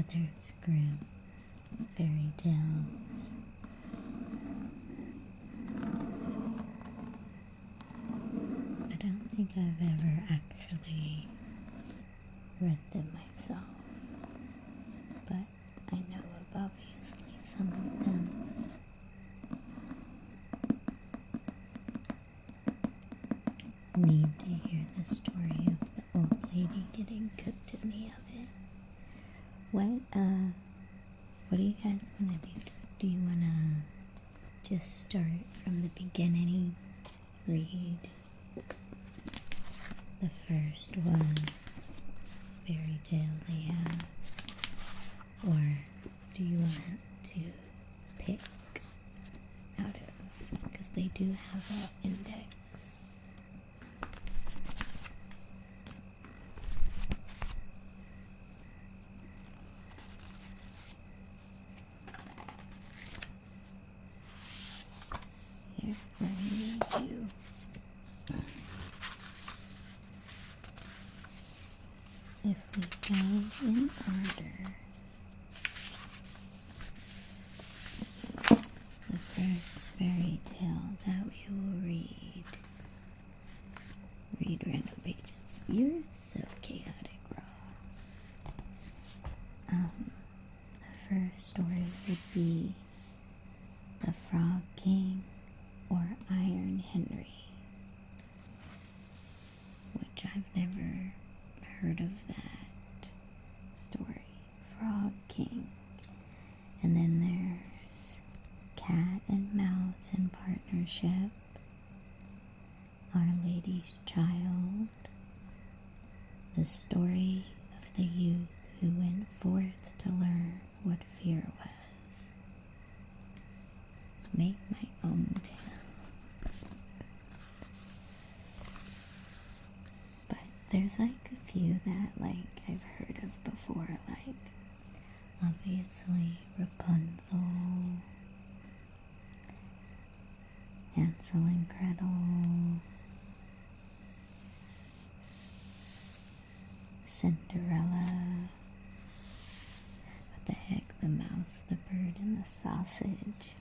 Brothers Grimm fairy tales. I don't think I've ever actually read them myself, but I know of obviously some of them. Need to hear the story of the old lady getting cooked in the oven. What do you guys want to do? Do you want to just start from the beginning? Read the first one, fairy tale they have? Or do you want to pick out of, because they do have an index. Here, let me read you. If we go in order, the first fairy tale that we will read random pages. You're so chaotic, Raw. The first story would be The Frog King or Iron Henry, which I've never heard of that story. Frog King. And then there's Cat and Mouse in Partnership, Our Lady's Child, the story of the youth who went forth to learn what fear was. Make my own tales. But there's like a few that like I've heard of before, like obviously Rapunzel, Hansel and Gretel, Cinderella, what the heck, the mouse, the bird, and the sausage.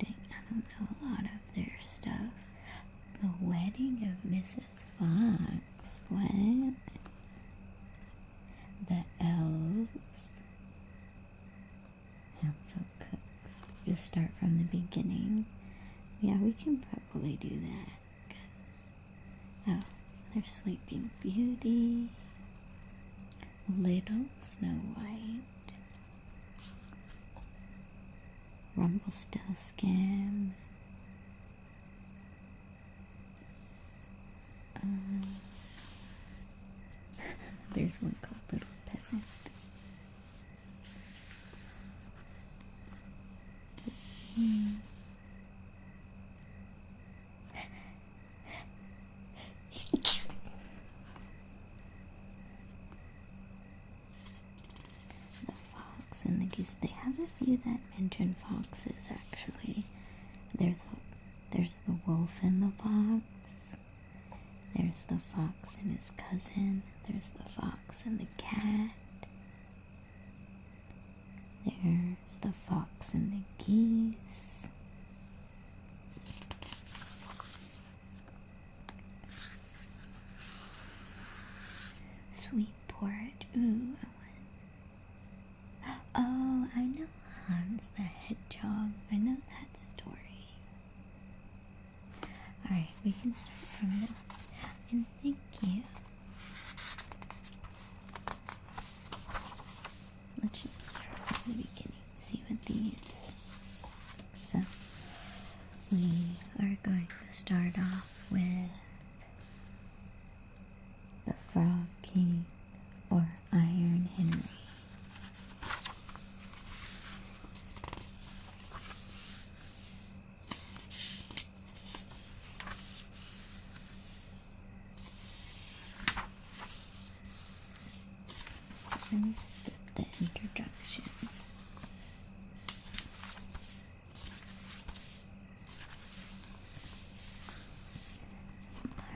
Dang, I don't know a lot of their stuff. The Wedding of Mrs. Fox. What? The Elves. Hansel Cooks. Just start from the beginning. Yeah, we can probably do that. Oh, there's Sleeping Beauty. Little Snow White. Rumpelstiltskin. There's one called Little Peasant. The Fox and the Goose. They have a few that mention foxes actually. There's the wolf and the fox. There's the fox and his cousin. There's the fox and the cat. There's the fox and the geese. Sweet porridge. Ooh, oh, I know Hans the Hedgehog. I know that story. Alright, we can start from the... And thank you. Let's just start from the beginning. See what these... So, we are going to start off with The Frog King or Iron Henry. gonna skip the introduction.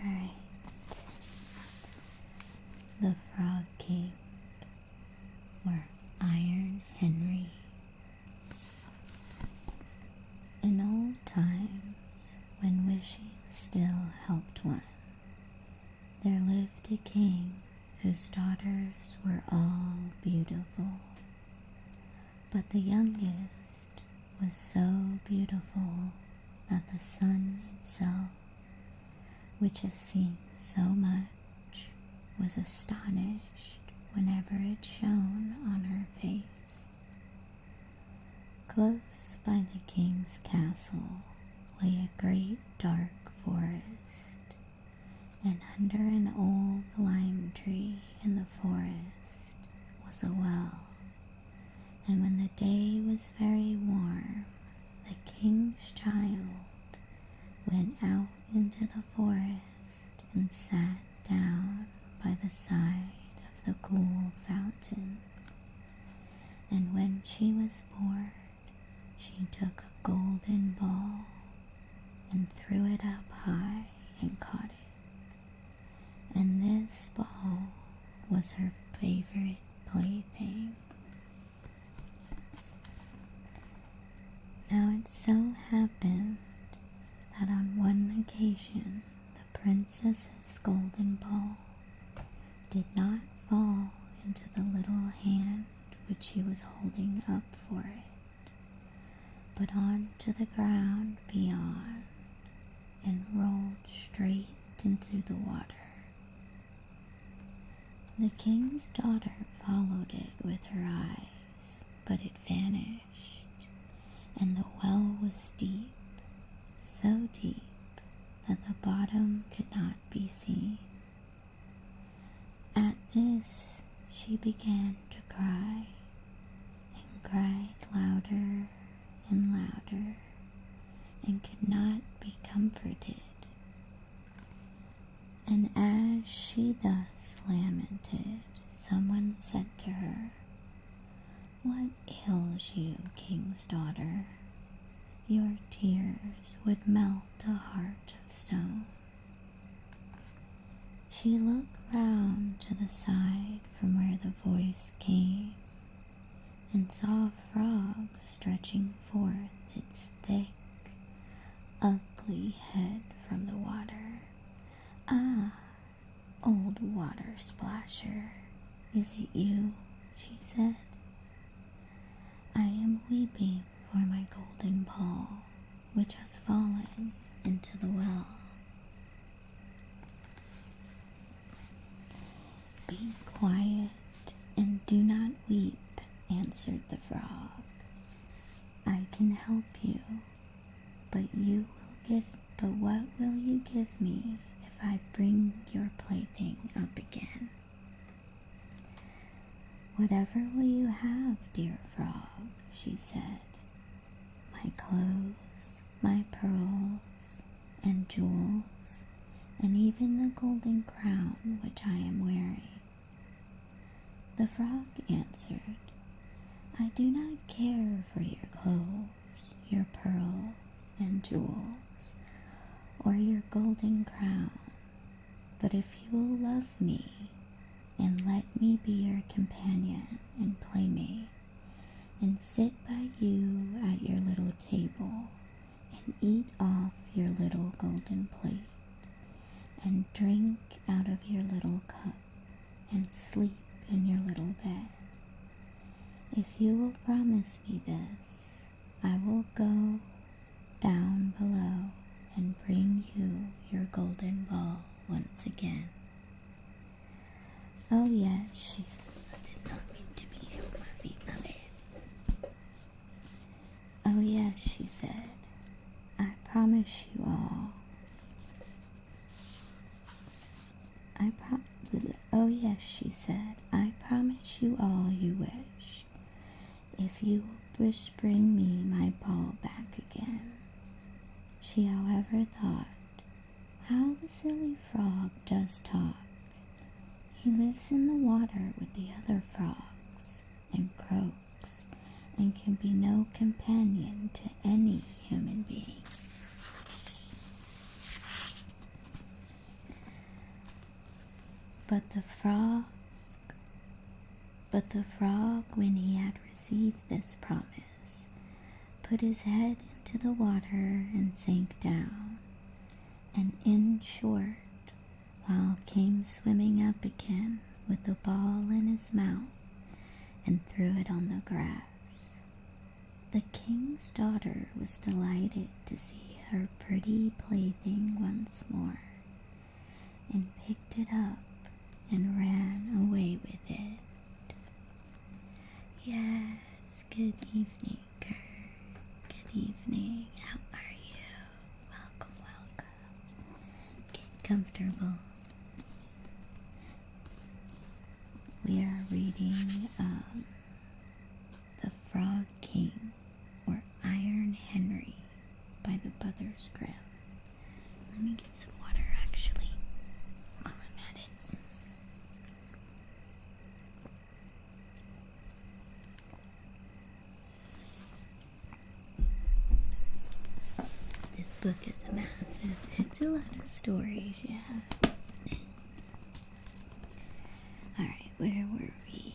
Alright. The Frog King, or Iron Henry. In old times, when wishing still helped one, there lived a king whose daughters were all beautiful. But the youngest was so beautiful that the sun itself, which has seen so much, was astonished whenever it shone on her face. Close by the king's castle lay a great dark forest, and under an old lime tree in the forest was a well. And when the day was very warm, the king's child went out into the forest and sat down by the side of the cool fountain. And when she was bored, she took a golden ball and threw it up high and caught it. And this ball was her favorite plaything. Now it so happened that on one occasion the princess's golden ball did not fall into the little hand which she was holding up for it, but onto the ground beyond, and rolled straight into the water. The king's daughter followed it with her eyes, but it vanished, and the well was deep, so deep that the bottom could not be seen. At this she began to cry, and cried louder and louder, and could not be comforted. And as she thus lamented, someone said to her, "What ails you, king's daughter? Your tears would melt a heart of stone." She looked round to the side from where the voice came, and saw a frog stretching forth its thick, ugly head from the water. "Ah, old water splasher, is it you?" she said. "I am weeping for my golden ball, which has fallen into the well." "Be quiet and do not weep," answered the frog. "I can help you, but what will you give me if I bring your plaything up again?" "Whatever will you have, dear frog?" she said. "My clothes, my pearls, and jewels, and even the golden crown which I am wearing." The frog answered, "I do not care for your clothes, your pearls, and jewels, or your golden crown, but if you will love me, and let me be your companion and playmate, and sit by you at your little table, and eat off your little golden plate, and drink out of your little cup, and sleep in your little bed. If you will promise me this, I will go down below and bring you your golden ball once again." "Oh yes," she said. "I did not mean to be so fluffy, my bad." "Oh yes," she said. "I promise you all. Oh yes," she said. "I promise you all you wish, if you will just bring me my ball back again." She, however, thought, "How the silly frog does talk. He lives in the water water with the other frogs and croaks, and can be no companion to any human being. But the frog, when he had received this promise, put his head into the water and sank down, and in short, while came swimming up again with the ball in his mouth, and threw it on the grass. The king's daughter was delighted to see her pretty plaything once more, and picked it up and ran away with it. Yes, good evening, Kurt. Good evening. How are you? Welcome, welcome. Get comfortable. We are reading The Frog King, or Iron Henry, by the Brothers Grimm. Let me get some water, actually, while I'm at it. This book is massive. It's a lot of stories, yeah. Alright, where were we?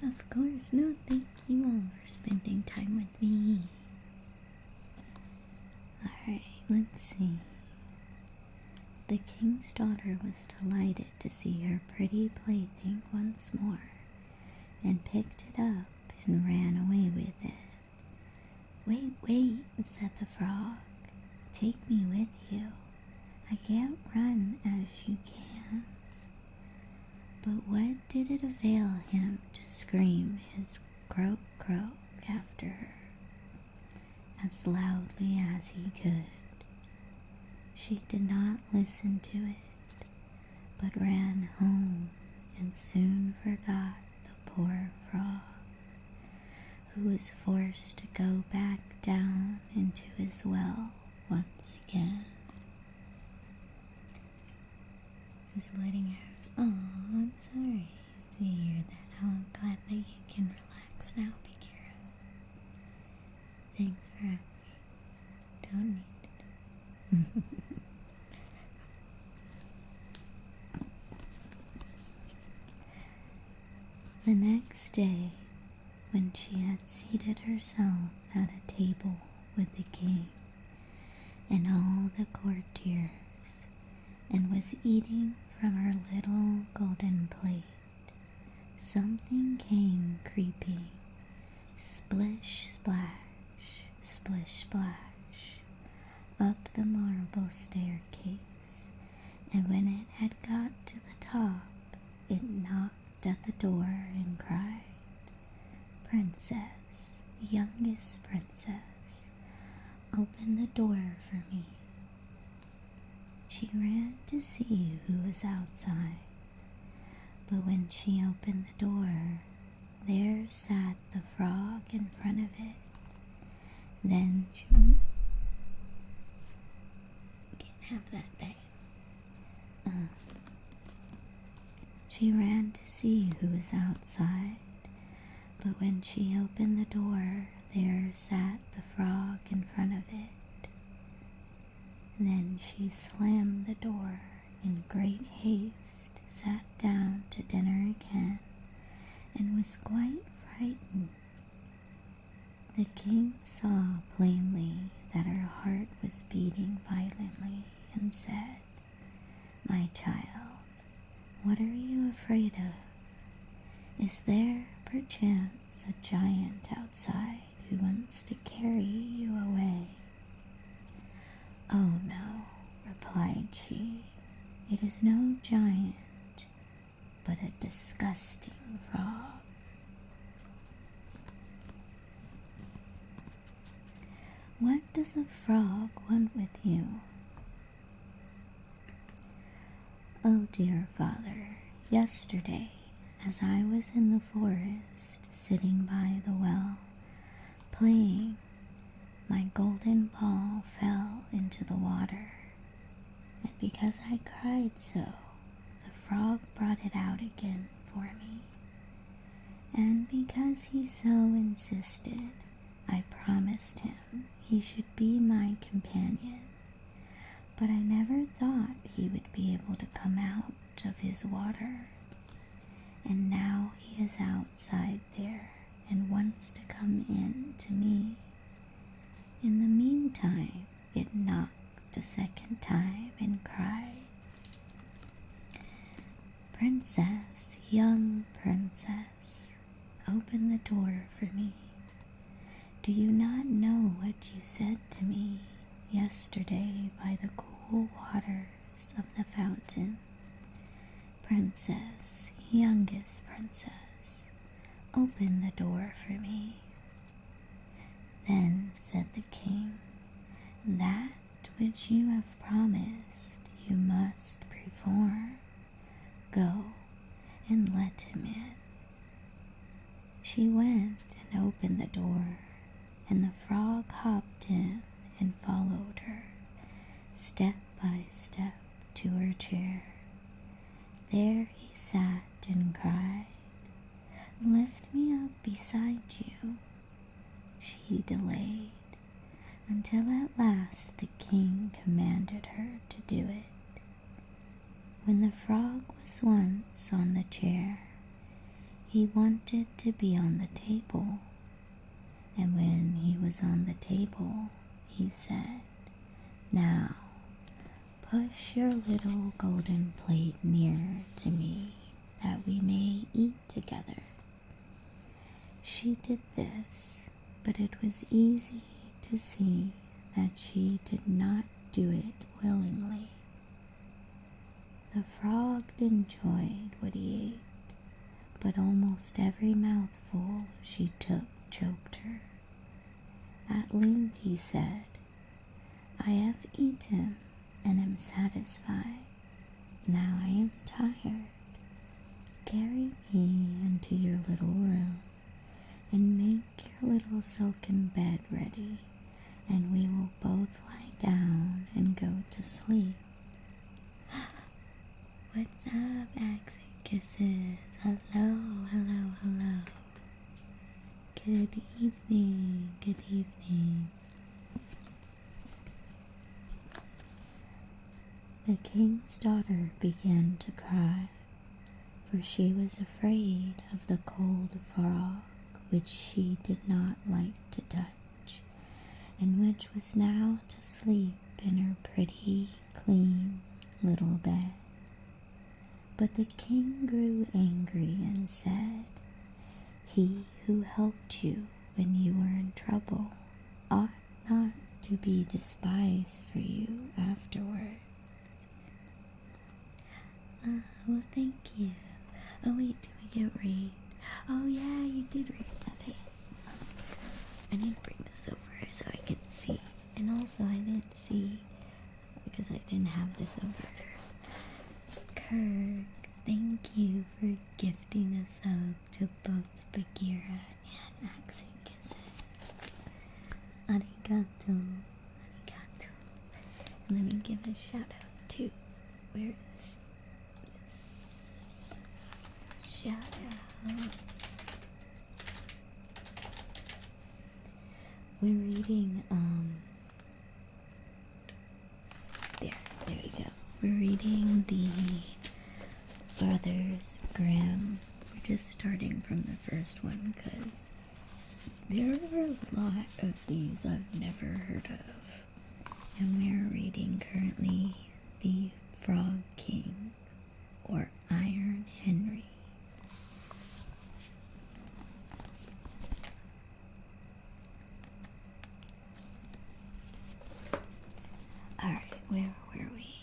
Of course, no, thank you all for spending time with me. Alright, let's see. The king's daughter was delighted to see her pretty plaything once more, and picked it up and ran away with it. Wait, wait, said the frog. Take me with you. I can't run as you can. But what did it avail him to scream his croak croak after her, as loudly as he could? She did not listen to it, but ran home and soon forgot the poor frog, who was forced to go back down into his well once again. Just letting her. Oh, I'm sorry to hear that. I'm glad that you can relax now, Bakira. Thanks for asking. Don't need it. The next day, when she had seated herself at a table with the king and all the courtiers, and was eating from her little golden plate, something came creeping, splish splash, up the marble staircase, and when it had got to the top, it knocked at the door and cried, "Princess, youngest princess, open the door for me." She ran to see who was outside, but when she opened the door, there sat the frog in front of it. Then she can't have that day. She ran to see who was outside, but when she opened the door, there sat the frog in front of it. Then she slammed the door in great haste, sat down to dinner again, and was quite frightened. The king saw plainly that her heart was beating violently, and said, "My child, what are you afraid of? Is there perchance a giant outside who wants to carry you away?" "Oh no," replied she, "it is no giant, but a disgusting frog." What does a frog want with you? Oh dear father, yesterday, as I was in the forest, sitting by the well, playing, my golden ball fell into the water, and because I cried so, the frog brought it out again for me. And because he so insisted, I promised him he should be my companion. But I never thought he would be able to come out of his water. And now he is outside there and wants to come in to me. In the meantime, it knocked a second time and cried, "Princess, young princess, open the door for me. Do you not know what you said to me yesterday by the cool waters of the fountain? Princess, youngest princess, open the door for me." Then said the king, "That which you have promised you must perform. Go and let him in." She went and opened the door, and the frog hopped in and followed her, step by step, to her chair. There he sat and cried, "Lift me up beside you." She delayed until at last the king commanded her to do it. When the frog was once on the chair, he wanted to be on the table. And when he was on the table, he said, "Now, push your little golden plate nearer to me, that we may eat together." She did this, but it was easy to see that she did not do it willingly. The frog enjoyed what he ate, but almost every mouthful she took choked her. At length he said, "I have eaten and am satisfied. Now I am tired. Carry me into your little room and make your little silken bed ready, and we will both lie down and go to sleep." What's up, accent kisses? Hello, hello, hello. Good evening, good evening. The king's daughter began to cry, for she was afraid of the cold frog, which she did not like to touch, and which was now to sleep in her pretty, clean little bed. But the king grew angry and said, "He who helped you when you were in trouble ought not to be despised for you afterward." Well, thank you. Oh wait, did we get read? Oh yeah, you did read that. Hey, I need to bring this over so I can see. And also I didn't see, because I didn't have this over. Kirk, thank you for gifting a sub to both Bagheera and Accent Kisses. Arigato, arigato. And let me give a shout out to, where is this shout out? We're reading, there we go. We're reading the Brothers Grimm. We're just starting from the first one because there are a lot of these I've never heard of. And we're reading currently The Frog King, or Iron Henry. Alright, where were we?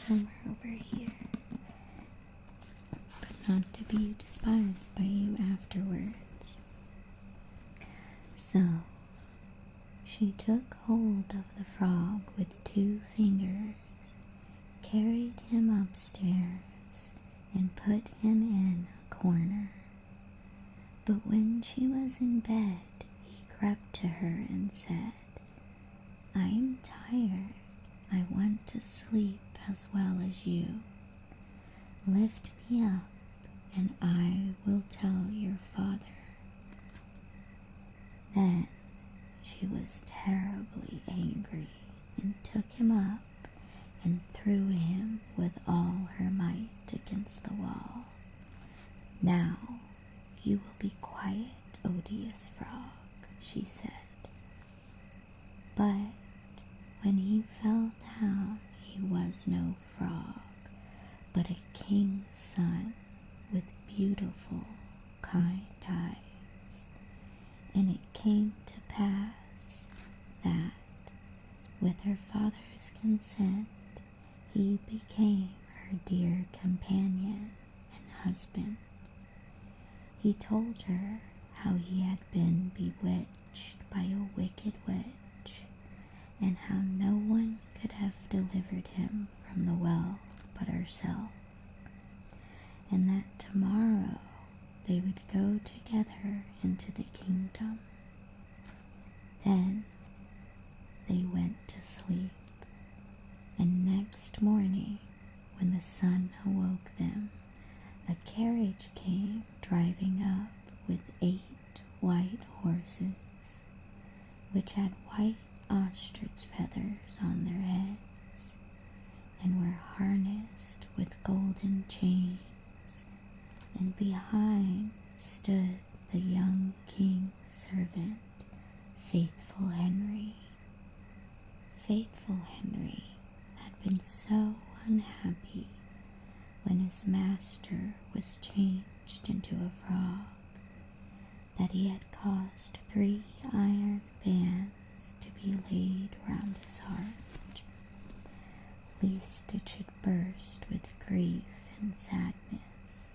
Somewhere over here. But not to be despised by you afterwards. So, she took hold of the frog with 2 fingers, carried him upstairs, and put him in a corner. But when she was in bed, he crept to her and said, "I am tired. I want to sleep as well as you." Lift me up, and I will tell your father." Then she was terribly angry and took him up and threw him with all her might against the wall. "Now you will be quiet, odious frog," she said. But when he fell down, he was no frog, but a king's son with beautiful, kind eyes. And it came to pass that, with her father's consent, he became her dear companion and husband. He told her how he had been bewitched by a wicked witch, and how no one could have delivered him from the well but herself, and that tomorrow they would go together into the kingdom. Then they went to sleep, and next morning, when the sun awoke them, a carriage came driving up with 8 white horses, which had white ostrich feathers on their heads, and were harnessed with golden chains, and behind stood the young king's servant, Faithful Henry. Faithful Henry had been so unhappy when his master was changed into a frog that he had caused 3 iron bands to be laid round his heart, lest it should burst with grief and sadness.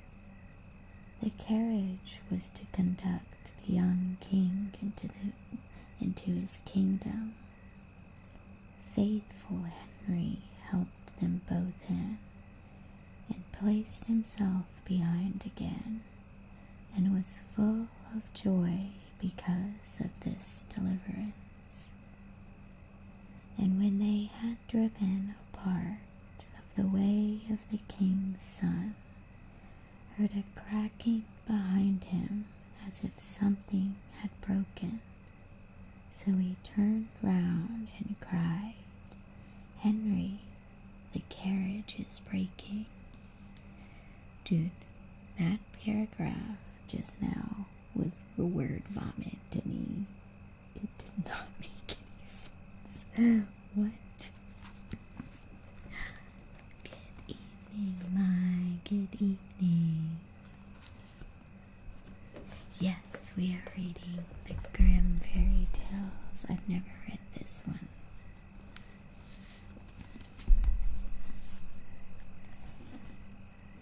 The carriage was to conduct the young king into his kingdom. Faithful Henry helped them both in, and placed himself behind again, and was full of joy because of this deliverance. And when they had driven a part of the way of the king's son, heard a cracking behind him as if something had broken. So he turned round and cried, "Henry, the carriage is breaking." Dude, that paragraph just now was the word vomit to me. It did not make any sense. What? Good evening, my good evening. Yes, we are reading the Grimm fairy tales. I've never read this one.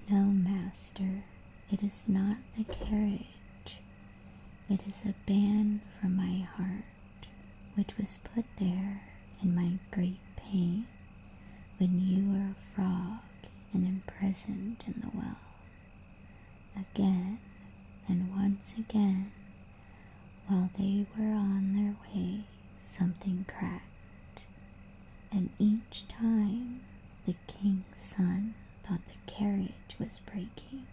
No, master, it is not the carriage. It is a band from my heart, which was put there in my great pain when you were a frog and imprisoned in the well. Again and once again, while they were on their way, something cracked, and each time the king's son thought the carriage was breaking.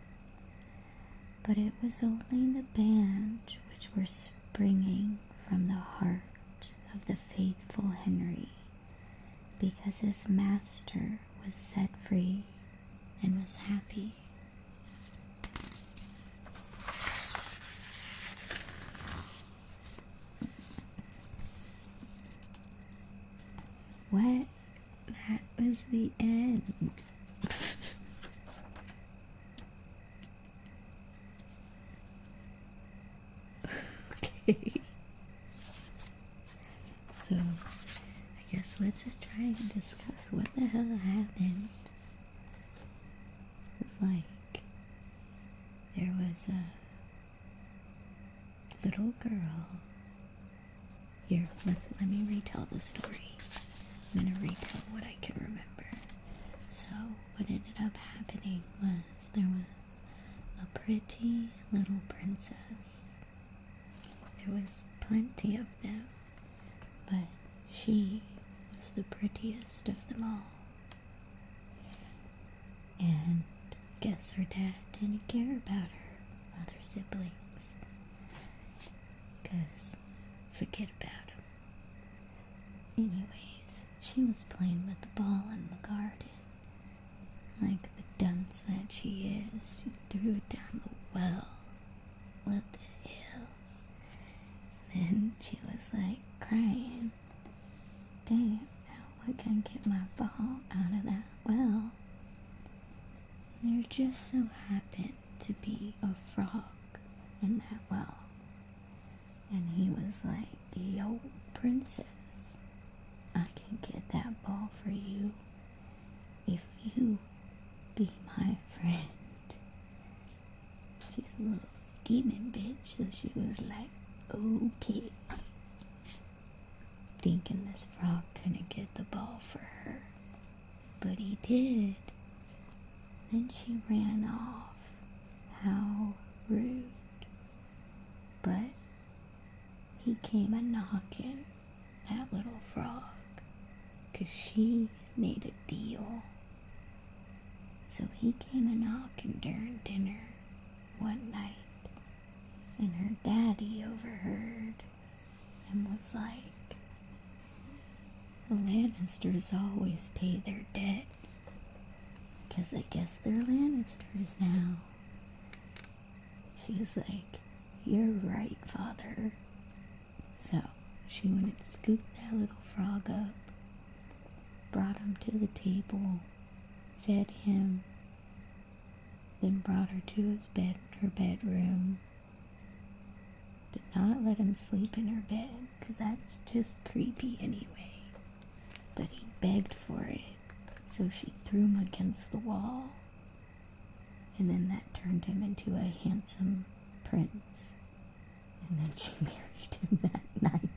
But it was only the band which were springing from the heart of the faithful Henry, because his master was set free and was happy. What? That was the end. Okay. So, I guess let's just try and discuss what the hell happened. It's like there was a little girl. Here, let me retell the story. I'm gonna retell what I can remember. So, what ended up happening was there was a pretty little princess. There was plenty of them, but she was the prettiest of them all. And guess her dad didn't care about her other siblings. 'Cause forget about him. Anyways, she was playing with the ball in the garden. Like the dunce that she is, she threw it down the well. What the hell? Then she was like crying. Damn, how am I gonna get my ball out of that well? And there just so happened to be a frog in that well. And he was like, yo, princess, I can get that ball for you if you be my friend. She's a little scheming bitch, so she was like, okay. Thinking this frog couldn't get the ball for her. But he did. Then she ran off. How rude. But he came a-knocking, that little frog, 'cause she made a deal. So he came a-knocking during dinner one night, and her daddy overheard and was like, the Lannisters always pay their debt, 'cause I guess they're Lannisters now. She's like, you're right, father. So she went and scooped that little frog up, brought him to the table, fed him, then brought her to her bedroom. Did not let him sleep in her bed, 'cause that's just creepy anyway. But he begged for it, so she threw him against the wall. And then that turned him into a handsome prince. And then she married him that night.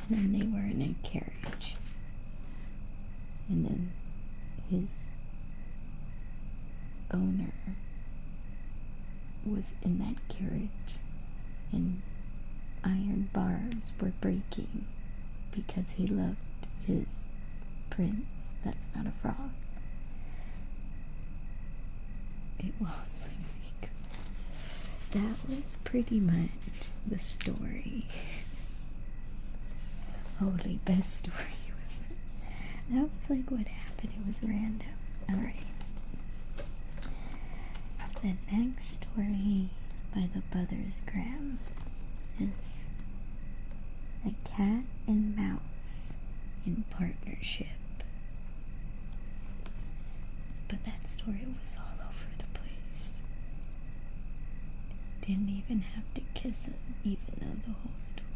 And then they were in a carriage. And then his owner was in that carriage, and iron bars were breaking because he loved his prince. That's not a frog. It was like, that was pretty much the story. Holy, best story ever. That was like what happened. It was random. Alright. The next story by the Brothers Grimm is A Cat and Mouse in Partnership. But that story was all over the place. Didn't even have to kiss him, even though the whole story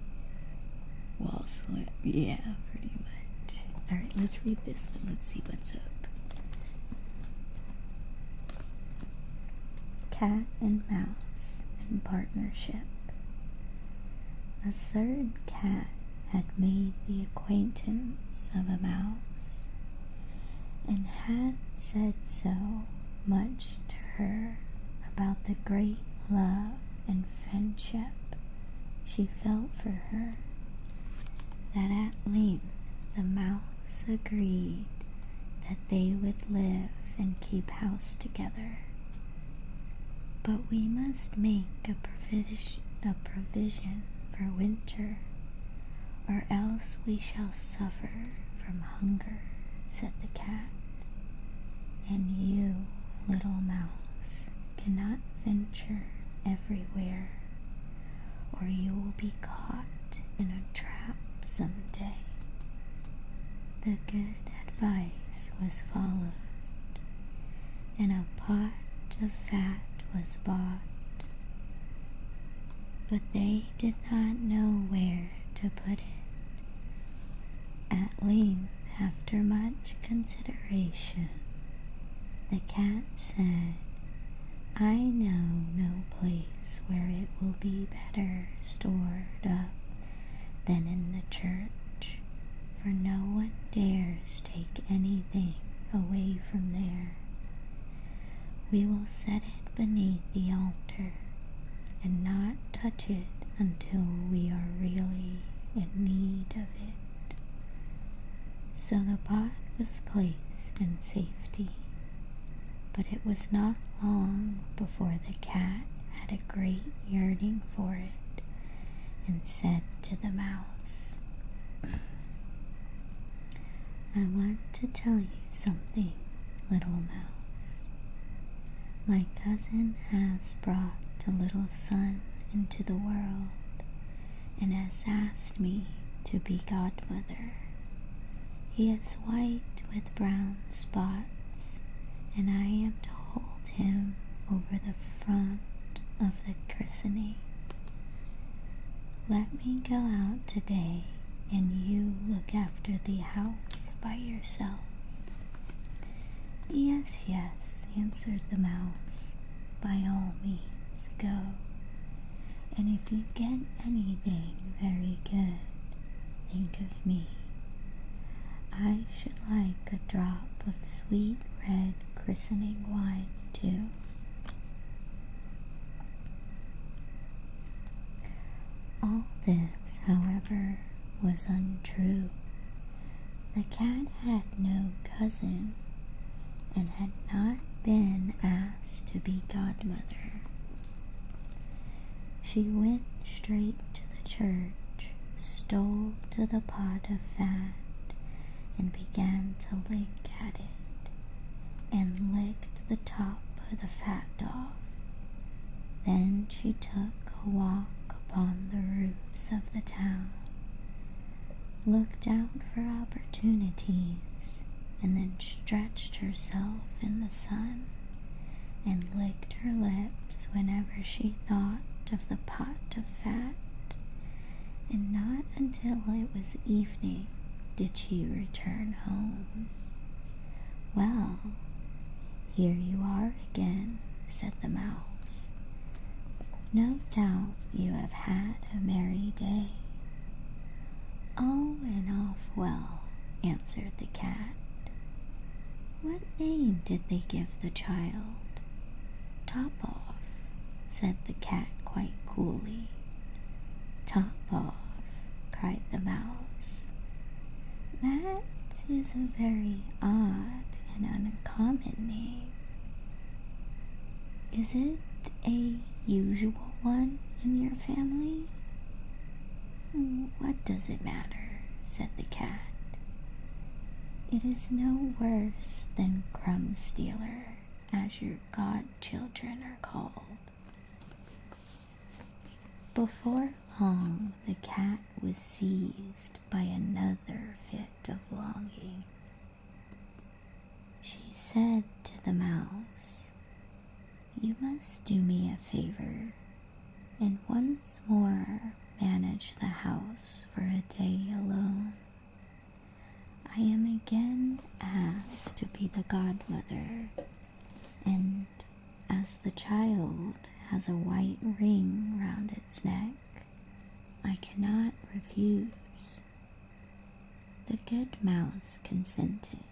wall sweat. Yeah, pretty much. Alright, let's read this one. Let's see what's up. Cat and Mouse in Partnership. A certain cat had made the acquaintance of a mouse, and had said so much to her about the great love and friendship she felt for her, that at length the mouse agreed that they would live and keep house together. But we must make a provision for winter, or else we shall suffer from hunger, said the cat. And you, little mouse, cannot venture everywhere, or you will be caught in a trap some day. The good advice was followed, and a pot of fat was bought, but they did not know where to put it. At length, after much consideration, the cat said, I know no place where it will be better stored up than in the church, for no one dares take anything away from there. We will set it beneath the altar, and not touch it until we are really in need of it. So the pot was placed rest and safety. But it was not long before the cat had a great yearning for it and said to the mouse, "I want to tell you something, little mouse. My cousin has brought a little son into the world and has asked me to be godmother. He is white with brown spots, and I am to hold him over the front of the christening. Let me go out today, and you look after the house by yourself." "Yes, yes," answered the mouse, "by all means go. And if you get anything very good, think of me. I should like a drop of sweet red christening wine, too." All this, however, was untrue. The cat had no cousin and had not been asked to be godmother. She went straight to the church, stole to the pot of fat, and began to lick at it, and licked the top of the fat off. Then she took a walk upon the roofs of the town, looked out for opportunities, and then stretched herself in the sun, and licked her lips whenever she thought of the pot of fat, and not until it was evening did she return home. "Well, here you are again," said the mouse. "No doubt you have had a merry day." "Oh, and off well," answered the cat. "What name did they give the child?" "Top off," said the cat quite coolly. "Top off," cried the mouse. "That is a very odd and uncommon name. Is it a usual one in your family?" "What does it matter?" said the cat. "It is no worse than Crumb Stealer, as your godchildren are called." Before long, the cat was seized by another fit of longing. She said to the mouse, "You must do me a favor, and once more manage the house for a day alone. I am again asked to be the godmother, and as the child has a white ring round its neck, I cannot refuse." The good mouse consented,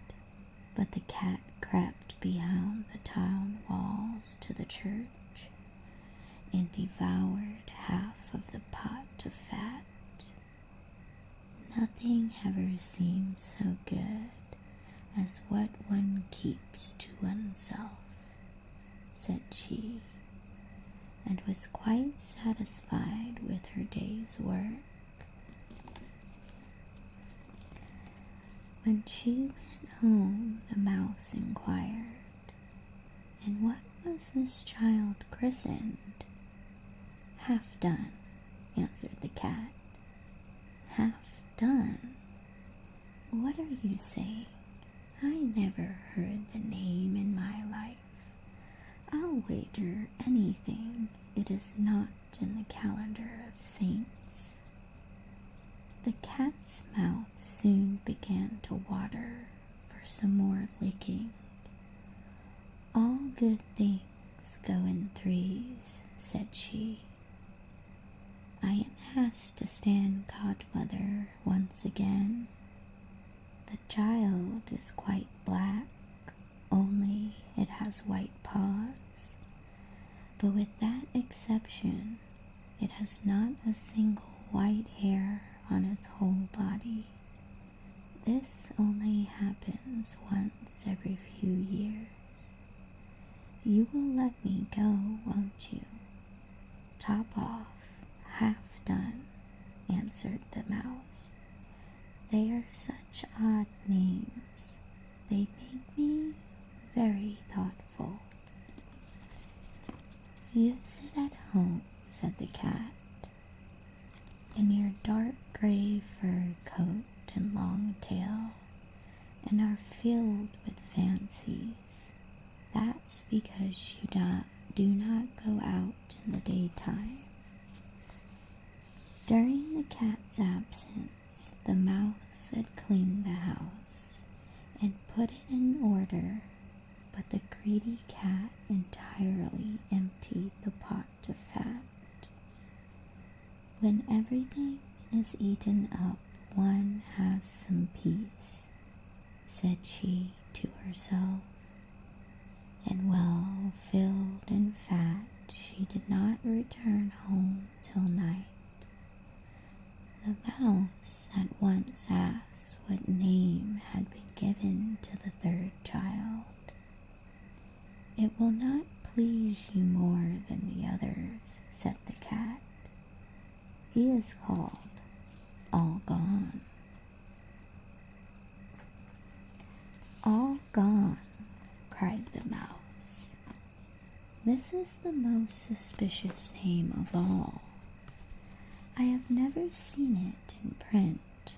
but the cat crept behind the town walls to the church and devoured half of the pot of fat. "Nothing ever seems so good as what one keeps to oneself," said she, and was quite satisfied with her day's work. When she went home, the mouse inquired, "And what was this child christened?" "Half done," answered the cat. "Half done? What are you saying? I never heard the name in my life. I'll wager anything it is not in the calendar of saints." The cat's mouth soon began to water for some more licking. "All good things go in threes," said she. "I am asked to stand godmother once again. The child is quite black, only it has white paws, but with that exception, it has not a single white hair on its whole body. This only happens once every few years. You will let me go, won't you? Top off, half done, answered the mouse. They are such odd names. They make me very thoughtful. You sit at home, said the cat, in your dark gray fur coat and long tail, and are filled with fancies. That's because you do not go out in the daytime. During the cat's absence, the mouse had cleaned the house and put it in order, but the greedy cat entirely emptied the pot of fat. When everything is eaten up, one has some peace, said she to herself. And well filled and fat, she did not return home till night. The mouse at once asked what name had been given to the third child. It will not please you more than the others, said the cat. He is called All Gone. All gone, cried the mouse. This is the most suspicious name of all. I have never seen it in print.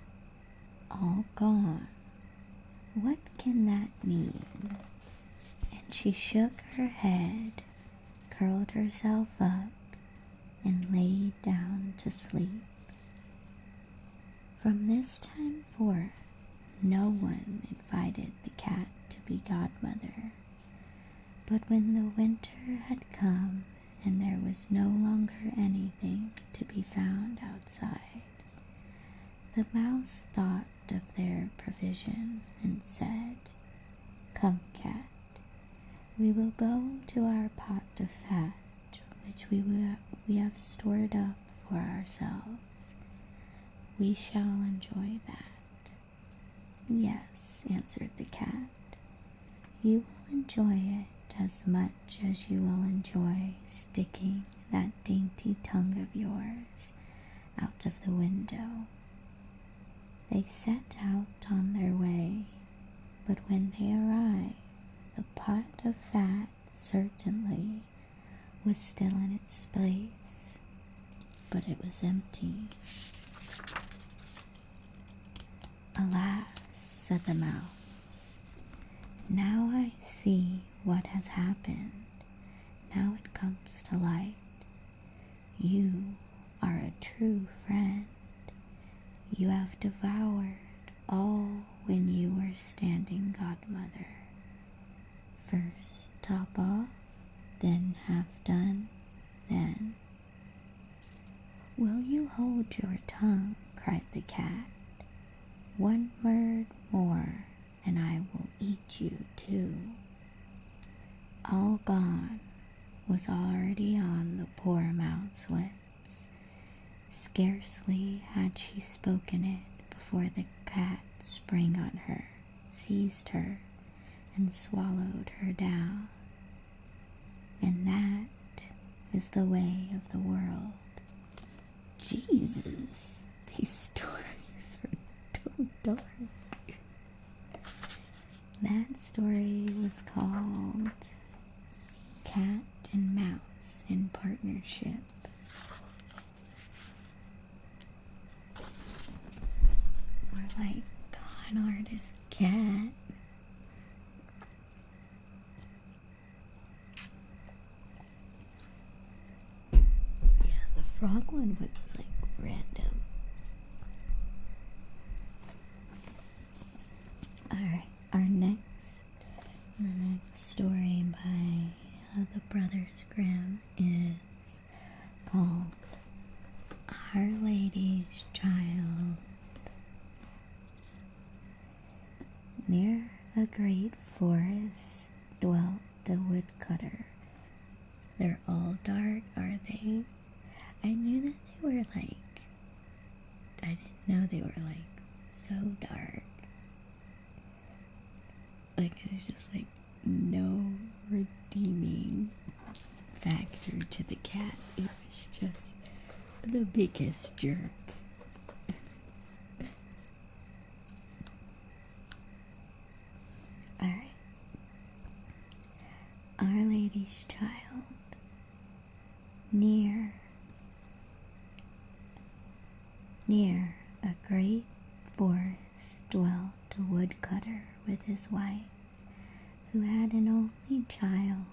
All gone. What can that mean? And she shook her head, curled herself up, and lay down to sleep. From this time forth, no one invited the cat to be godmother. But when the winter had come and there was no longer anything to be found outside, the mouse thought of their provision and said, Come, cat, we will go to our pot of fat, which we have stored up for ourselves. We shall enjoy that. Yes, answered the cat. You will enjoy it as much as you will enjoy sticking that dainty tongue of yours out of the window. They set out on their way, but when they arrived, the pot of fat certainly was still in its place, but it was empty. Alas, said the mouse, now I see what has happened. Now it comes to light. You are a true friend. You have devoured all when you were standing godmother. First top off, then half done, then. Will you hold your tongue? Cried the cat. One word more, and I will eat you too. All Gone was already on the poor mouse's lips. Scarcely had she spoken it before the cat sprang on her, seized her, and swallowed her down. And that is the way of the world. Jesus, these stories are so dark. That story was called Cat and Mouse in Partnership. More like con artist cat. Yeah, the frog one was like random. Alright, the next story by the Brothers Grimm is called Our Lady's Child. Near a great forest dwelt a woodcutter. They're all dark, are they? I knew that they were I didn't know they were so dark. Like, there's just like no redeeming factor to the cat. It was just the biggest jerk. Alright. Our Lady's Child. Near a great forest dwelt a woodcutter with his wife, who had an only child,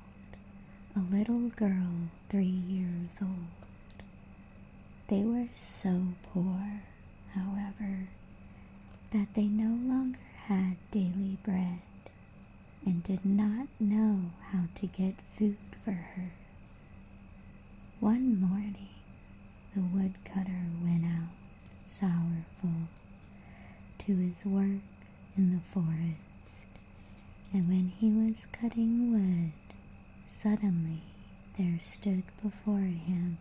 a little girl 3 years old. They were so poor, however, that they no longer had daily bread and did not know how to get food for her. One morning, the woodcutter went out, sorrowful, to his work in the forest, and when he was cutting wood, suddenly there stood before him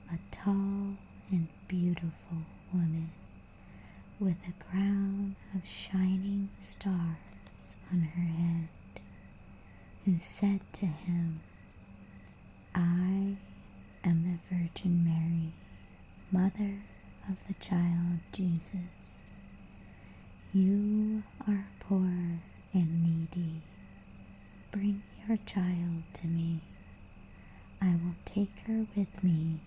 a tall and beautiful woman with a crown of shining stars on her head, who said to him, "I am the Virgin Mary, mother of the child Jesus. You are poor and needy. Bring your child to me. I will take her with me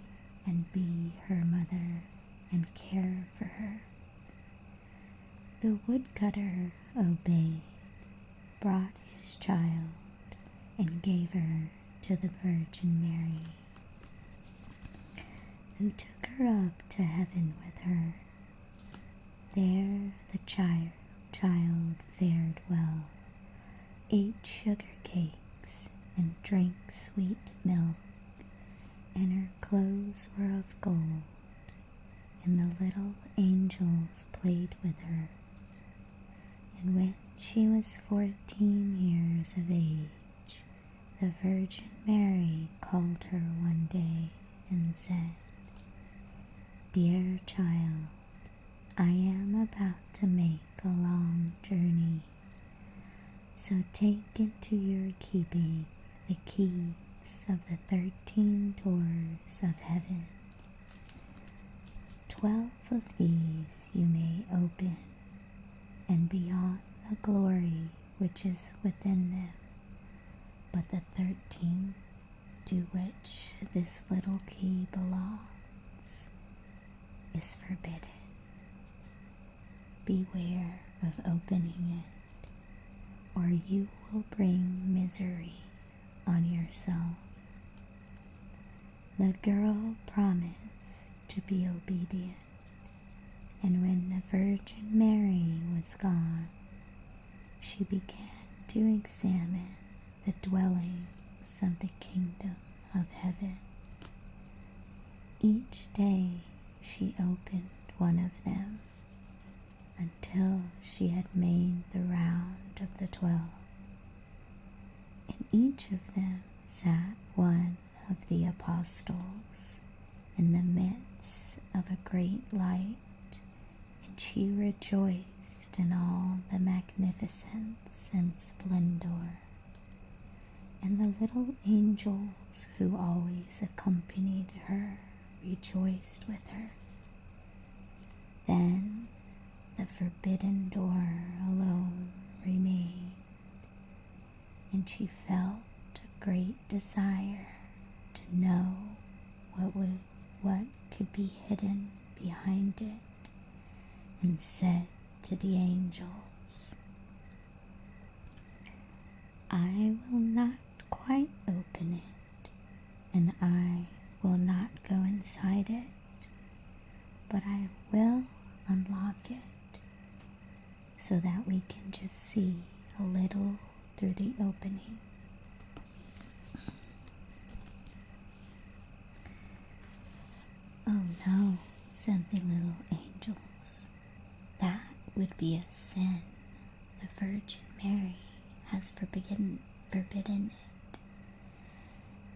and be her mother and care for her." The woodcutter obeyed, brought his child, and gave her to the Virgin Mary, who took her up to heaven with her. There the child fared well, ate sugar cakes and drank sweet milk, and her clothes were of gold, and the little angels played with her. And when she was 14 years of age, the Virgin Mary called her one day and said, "Dear child, I am about to make a long journey, so take into your keeping the keys of the 13 doors of heaven. 12 of these you may open, and beyond the glory which is within them, but the 13th, to which this little key belongs, is forbidden. Beware of opening it, or you will bring misery on yourself." The girl promised to be obedient, and when the Virgin Mary was gone, she began to examine the dwellings of the kingdom of heaven. Each day she opened one of them, until she had made the round of the 12. In each of them sat one of the apostles in the midst of a great light, and she rejoiced in all the magnificence and splendor. And the little angels who always accompanied her rejoiced with her. Then the forbidden door alone remained, and she felt a great desire to know what could be hidden behind it, and said to the angels, "I will not quite open it, and I will not go inside it, but I will unlock it, so that we can just see a little through the opening." "Oh no," said the little angels, "that would be a sin. The Virgin Mary has forbidden it,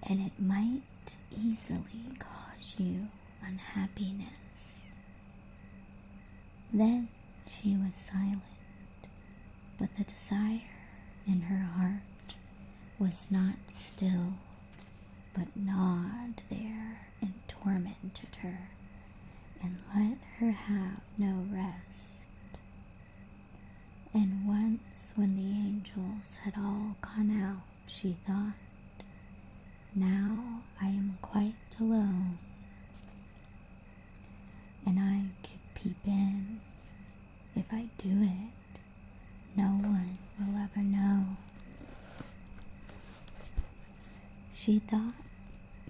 and it might easily cause you unhappiness." Then she was silent, but the desire in her heart was not still, but gnawed there and tormented her, and let her have no rest. And once when the angels had all gone out, she thought, now I am quite alone, and I could peep in. If I do it, no one will ever know. She thought.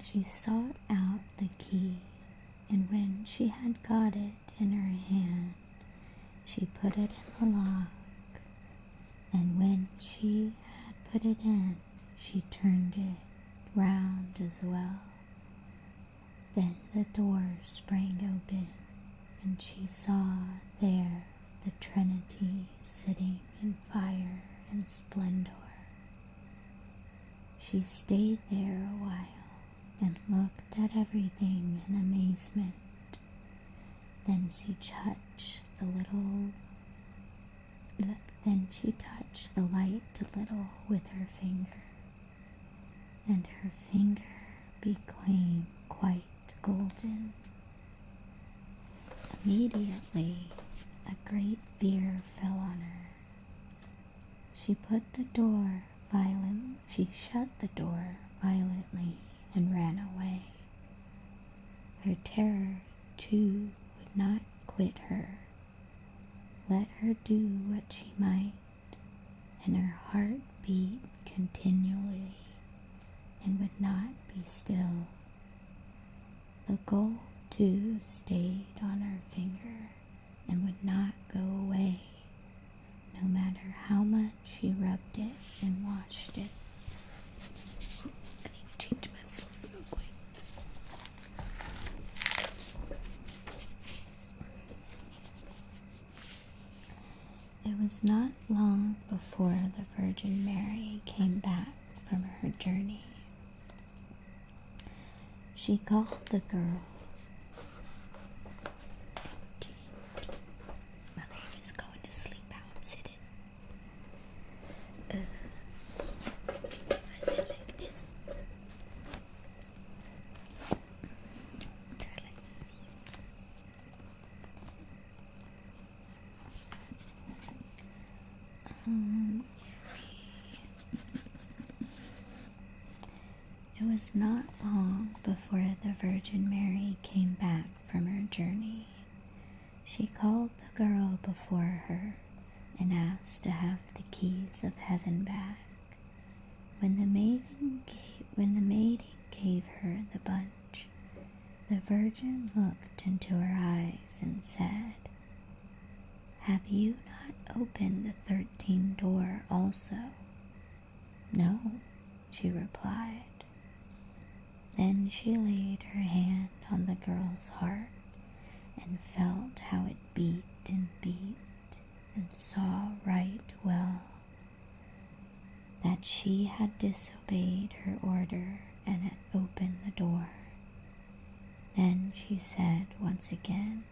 She sought out the key, and when she had got it in her hand, she put it in the lock, and when she had put it in, she turned it round as well. Then the door sprang open, and she saw there the Trinity sitting in fire and splendor. She stayed there a while and looked at everything in amazement. Then she touched the light a little with her finger, and her finger became quite golden. Immediately a great fear fell on her. She shut the door violently and ran away. Her terror, too, would not quit her. Let her do what she might, and her heart beat continually and would not be still. The gold, too, stayed on her finger and would not go away, no matter how much she rubbed it and washed it. I need to change my phone real quick. It was not long before the Virgin Mary came back from her journey. She called the girl. My lady is going to sleep how I'm sitting. If I sit like this. Try like this. It was not long before the Virgin Mary came back from her journey. She called the girl before her and asked to have the keys of heaven back. When the maiden gave her the bunch, the Virgin looked into her eyes and said, "Have you not opened the 13th door also?" "No," she replied. Then she laid her hand on the girl's heart and felt how it beat and beat, and saw right well that she had disobeyed her order and had opened the door. Then she said once again,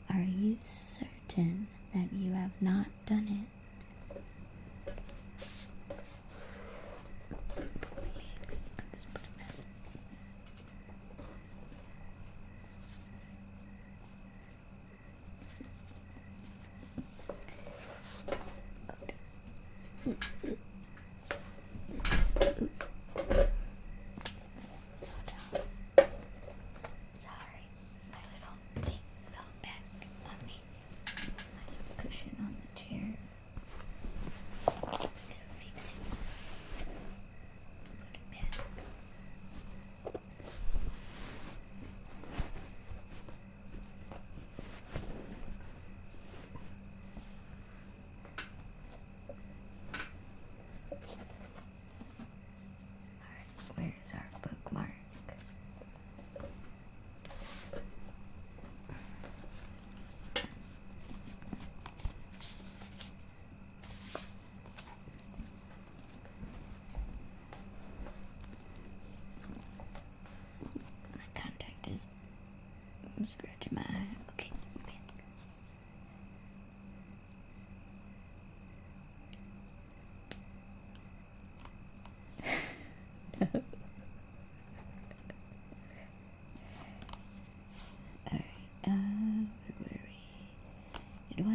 "Are you certain that you have not done it?" Sorry, my little thing fell back on me. I have a cushion on the chair.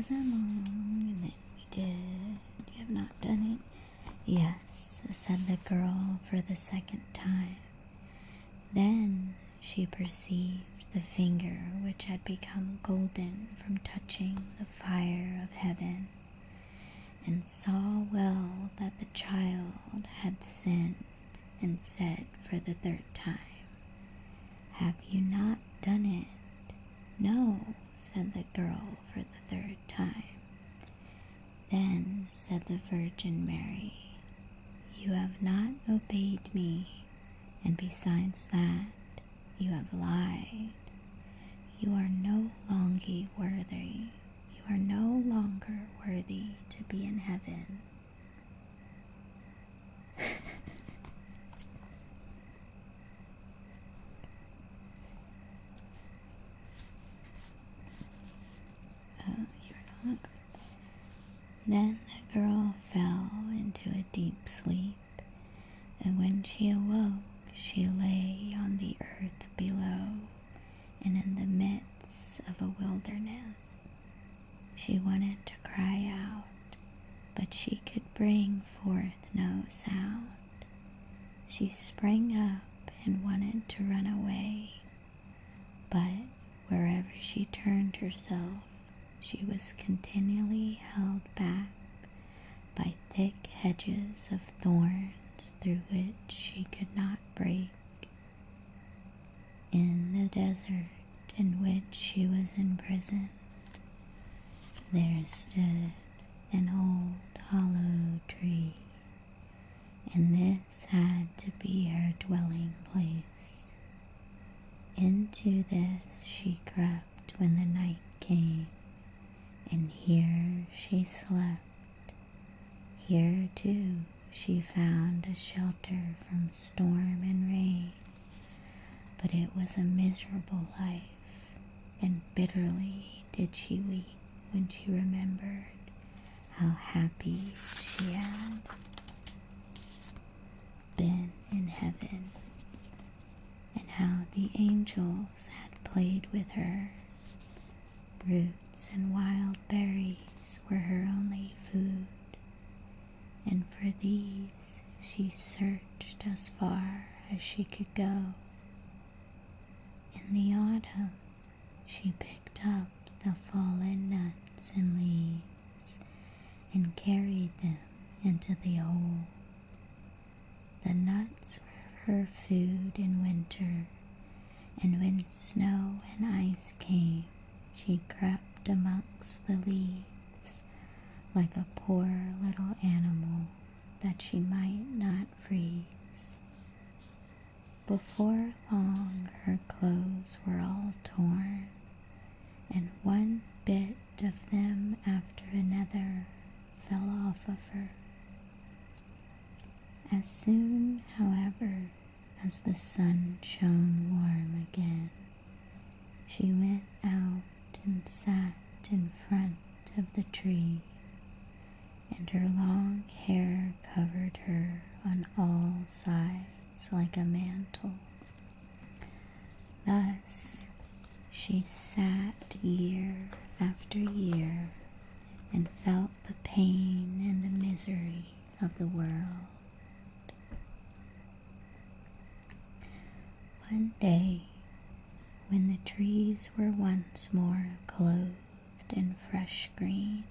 wasn't long, and then we did. You have not done it? Yes, said the girl for the second time. Then she perceived the finger which had become golden from touching the fire of heaven, and saw well that the child had sinned, and said for the third time, "Have you not done it?" "No," said the girl for the third time. Then said the Virgin Mary, "You have not obeyed me, and besides that, you have lied. You are no longer worthy. You are no longer worthy to be in heaven." Oh, you're not. Then the girl fell into a deep sleep, and when she awoke, she lay on the earth below, and in the midst of a wilderness. She wanted to cry out, but she could bring forth no sound. She sprang up and wanted to run away, but wherever she turned herself, she was continually held back by thick hedges of thorns through which she could not break. In the desert in which she was imprisoned, there stood an old hollow tree, and this had to be her dwelling place. Into this she crept when the night came, and here she slept. Here, too, she found a shelter from storm and rain, but it was a miserable life, and bitterly did she weep when she remembered how happy she had been in heaven, and how the angels had played with her. Roots and wild berries were her only food, and for these she searched as far as she could go. In the autumn, she picked up the fallen nuts and leaves and carried them into the hole. The nuts were her food in winter, and when snow and ice came, she crept amongst the leaves like a poor little animal that she might not freeze. Before long her clothes were all torn, and one bit of them after another fell off of her. As soon, however, as the sun shone warm again, she went out and sat in front of the tree, and her long hair covered her on all sides like a mantle. Thus she sat year after year and felt the pain and the misery of the world. One day, when the trees were once more clothed in fresh green,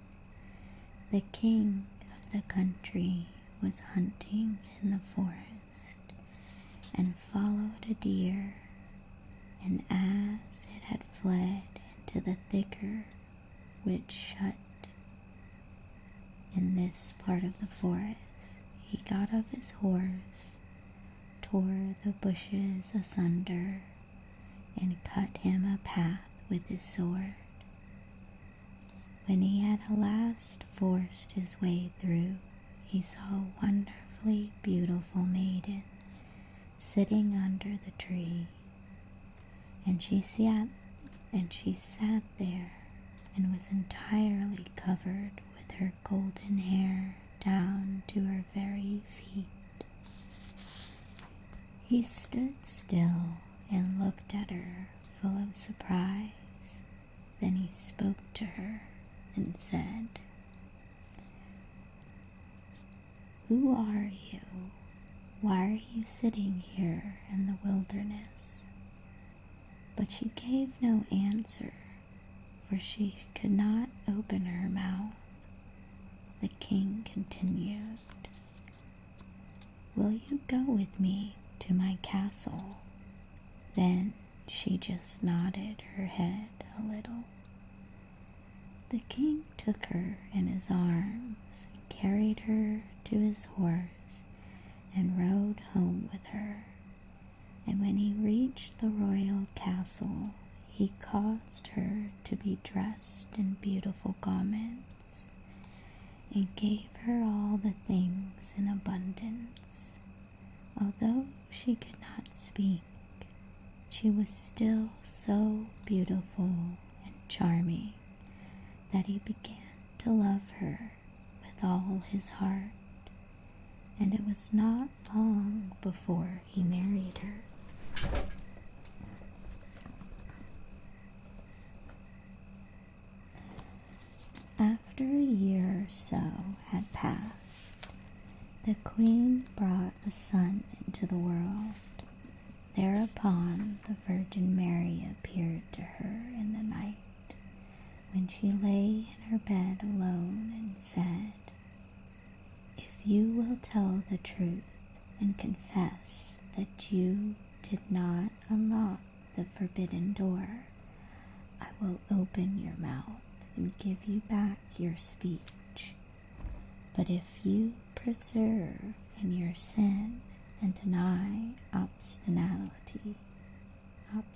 the king of the country was hunting in the forest and followed a deer, and as it had fled into the thicket which shut in this part of the forest, he got off his horse, tore the bushes asunder, and cut him a path with his sword. When he had at last forced his way through, he saw a wonderfully beautiful maiden sitting under the tree, and she sat there and was entirely covered with her golden hair down to her very feet. He stood still and looked at her full of surprise. Then he spoke to her and said, "Who are you? Why are you sitting here in the wilderness?" But she gave no answer, for she could not open her mouth. The king continued, "Will you go with me to my castle?" Then she just nodded her head a little. The king took her in his arms and carried her to his horse and rode home with her. And when he reached the royal castle, he caused her to be dressed in beautiful garments and gave her all the things in abundance. Although she could not speak, she was still so beautiful and charming that he began to love her with all his heart, and it was not long before he married her. After a year or so had passed, the queen brought a son into the world. Thereupon the Virgin Mary appeared to her in the night, when she lay in her bed alone, and said, "If you will tell the truth and confess that you did not unlock the forbidden door, I will open your mouth and give you back your speech. But if you persevere in your sin and deny obstinately, I don't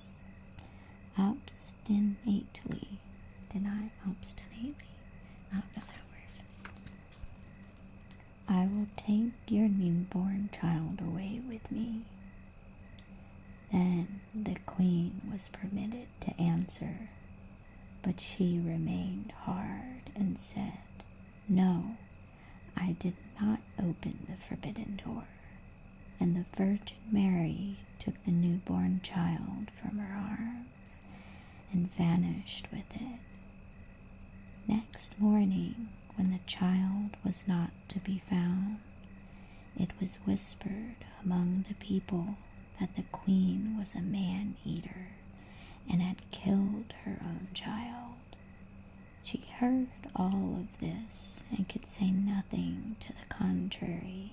know that word, I will take your newborn child away with me." Then the queen was permitted to answer, but she remained hard and said, "No, I did not open the forbidden door." And the Virgin Mary took the newborn child from her arms and vanished with it. Next morning, when the child was not to be found, it was whispered among the people that the queen was a man-eater and had killed her own child. She heard all of this and could say nothing to the contrary.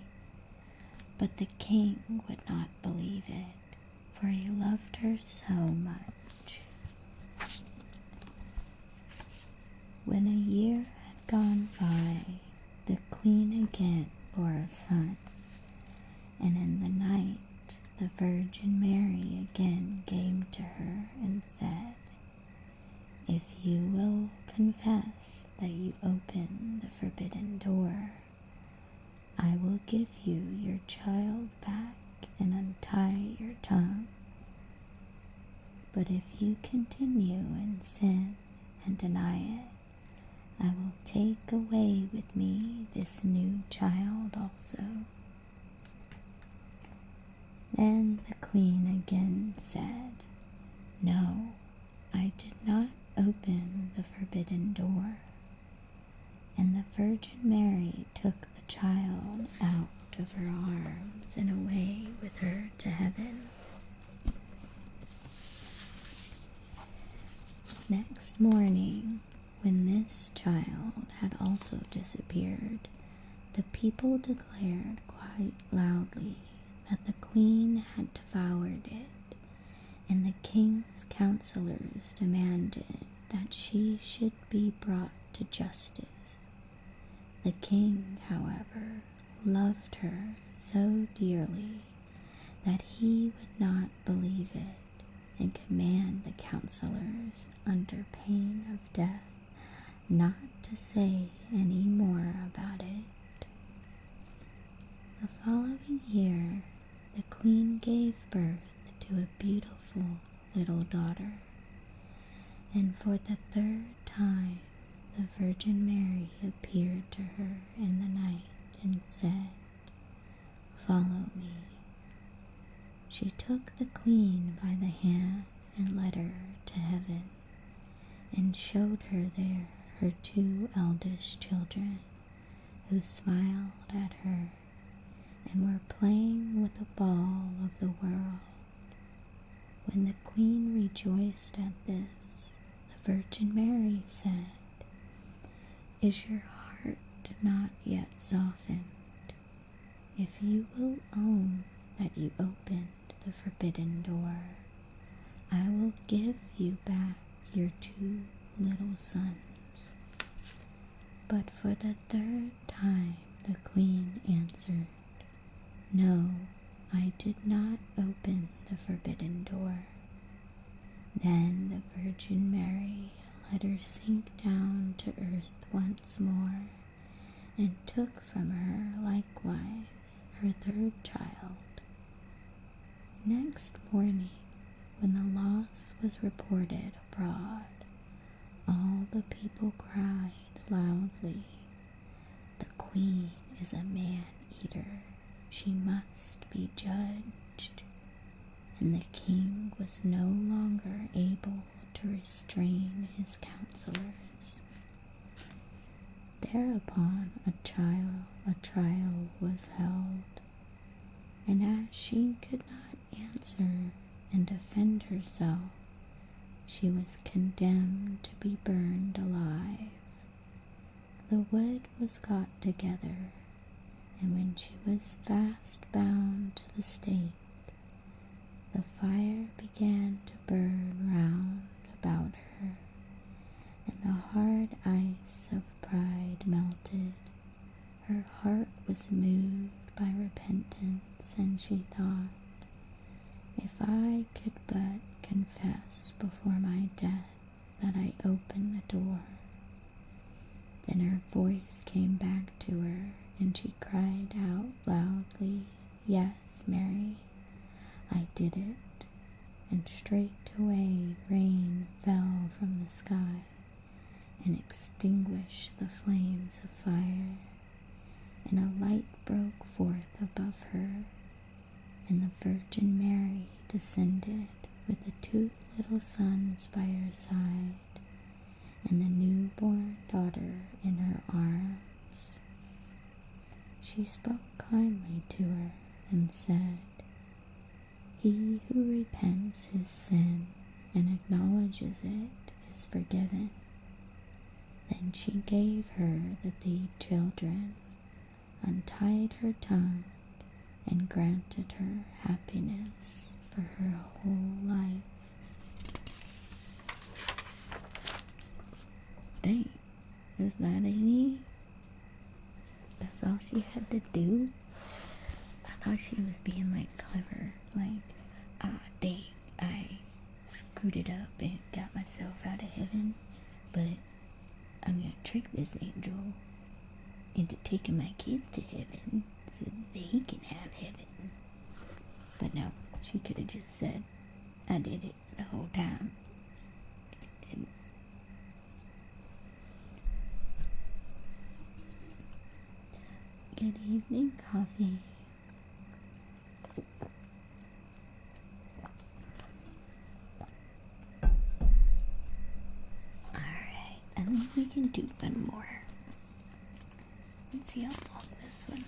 But the king would not believe it, for he loved her so much. When a year had gone by, the queen again bore a son, and in the night the Virgin Mary again came to her and said, "If you will confess that you opened the forbidden door, I will give you your child back and untie your tongue. But if you continue in sin and deny it, I will take away with me this new child also." Then the queen again said, "No, I did not open the forbidden door." And the Virgin Mary took the child out of her arms and away with her to heaven. Next morning, when this child had also disappeared, the people declared quite loudly that the queen had devoured it, and the king's counselors demanded that she should be brought to justice. The king, however, loved her so dearly that he would not believe it and command the counselors, under pain of death, not to say any more about it. The following year, the queen gave birth to a beautiful little daughter, and for the third time the Virgin Mary appeared to her in the night and said, "Follow me." She took the queen by the hand and led her to heaven, and showed her there her two eldest children, who smiled at her and were playing with the ball of the world. When the queen rejoiced at this, the Virgin Mary said, "Is your heart not yet softened? If you will own that you opened the forbidden door, I will give you back your two little sons." But for the third time the queen answered, "No, I did not open the forbidden door." Then the Virgin Mary let her sink down to earth once more, and took from her likewise her third child. Next morning, when the loss was reported abroad, all the people cried loudly, "The queen is a man-eater. She must be judged." And the king was no longer able to restrain his counselors. Thereupon a trial was held, and as she could not answer and defend herself, she was condemned to be burned alive. The wood was got together, and when she was fast bound to the stake, the fire began to burn round about her, and the hard ice of pride melted. Her heart was moved by repentance, and she thought, "If I could but confess before my death that I opened the door." Then her voice came back to her, and she cried out loudly, "Yes, Mary, I did it." And straightway rain fell from the sky and extinguished the flames of fire, and a light broke forth above her, and the Virgin Mary descended with the two little sons by her side and the newborn daughter in her arms. She spoke kindly to her and said, "He who repents his sin and acknowledges it is forgiven." Then she gave her the 3 children, untied her tongue, and granted her happiness for her whole life. Dang, is that easy? That's all she had to do? I thought she was being like clever, like, dang, I screwed it up and got myself out of heaven, but I'm gonna trick this angel into taking my kids to heaven so they can have heaven. But no, she could have just said, "I did it the whole time." And good evening, coffee. Alright, I think we can do one more. Let's see how long this one is.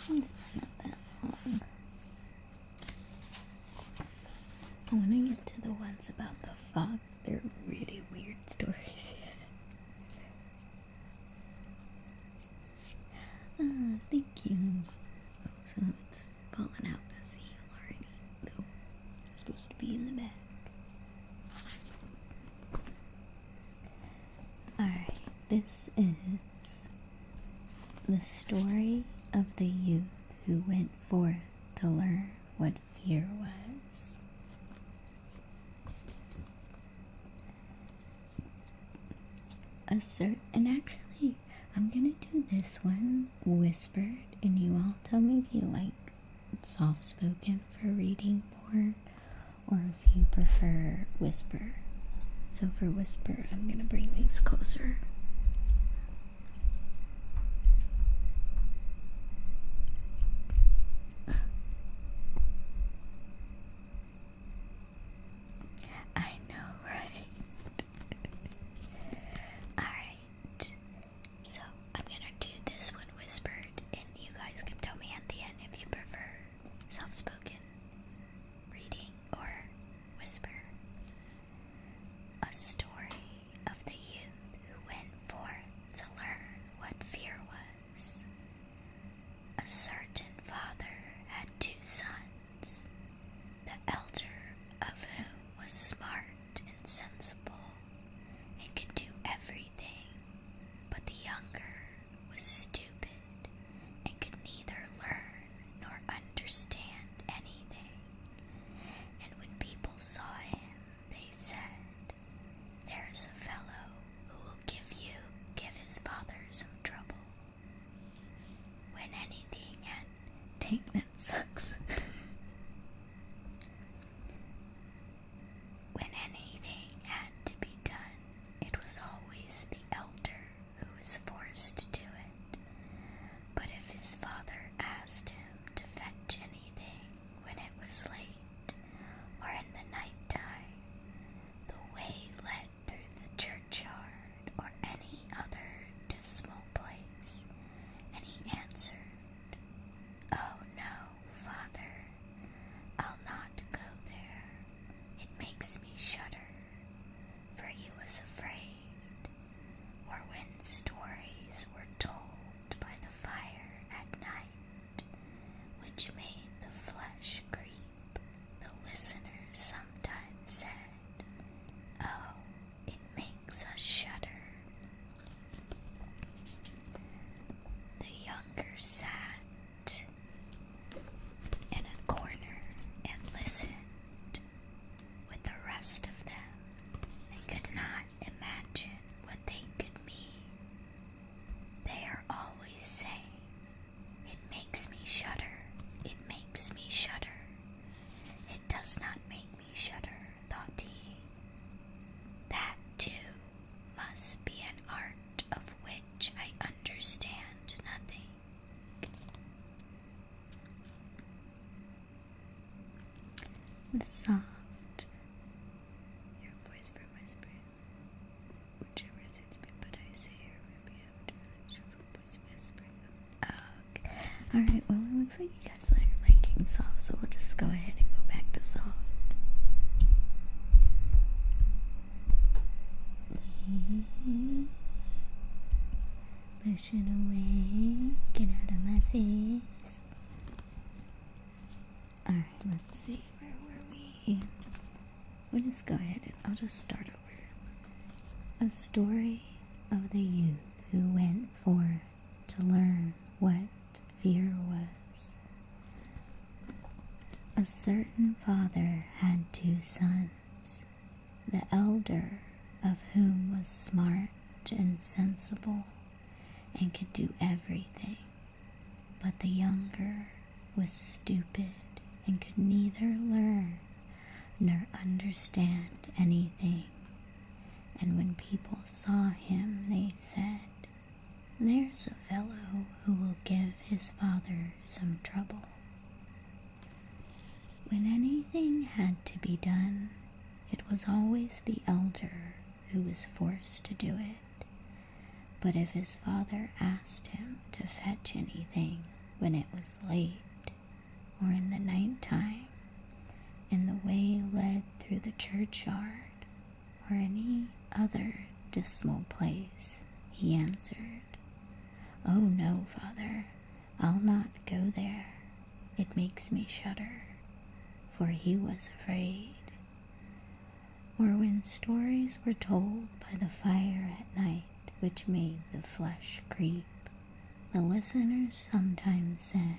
This is not that long. I want to get to the ones about the fog. They're really weird stories. Thank you. Oh, so it's falling out to sea already, though it's supposed to be in the back. Alright, this is the story of the youth who went forth to learn what fear was. And actually, I'm gonna do this one whispered, and you all tell me if you like soft spoken for reading more, or if you prefer whisper. So for whisper, I'm gonna bring these closer. But the younger was stupid and could neither learn nor understand anything. And when people saw him, they said, "There is a fellow who will give his father some trouble." When anything had take that sucks. When anything had to be done, it was always the elder who was forced to do it. But if his father asked him to fetch anything when it was late or in the night time, the way led through the churchyard or any other dismal place, and he answered, "Oh no, Father, I'll not go there. It makes me shudder," for he was afraid. Or when stories were told by the fire at night, which made the flesh creep, the listeners sometimes said, "Oh, it makes us shudder." The younger sat in a corner and listened with the rest of them, and could not imagine what they could mean. They are always saying, "It makes me shudder, it makes me shudder." It does not make me shudder, thought he. That too must be an art of which I understand nothing. The soft, your voice from whispering, whichever suits me, but I say your maybe after voice whispering. Okay. Alright, well, it looks like you guys are liking soft, so we'll just go ahead and go back to soft. Push it away, get out of my face. Alright, let's see, where were we? We'll just go ahead and I'll just start over. A story of the youth who went forth to learn what fear was. A certain father had 2 sons, the elder of whom was smart and sensible and could do everything, but the younger was stupid and could neither learn nor understand anything. And when people saw him, they said, "There's a fellow who will give his father some trouble." When anything had to be done, it was always the elder who was forced to do it. But if his father asked him to fetch anything when it was late or in the night time, and the way led through the churchyard or any other dismal place, he answered, "Oh no, Father, I'll not go there. It makes me shudder," for he was afraid. Or when stories were told by the fire at night, which made the flesh creep, the listeners sometimes said,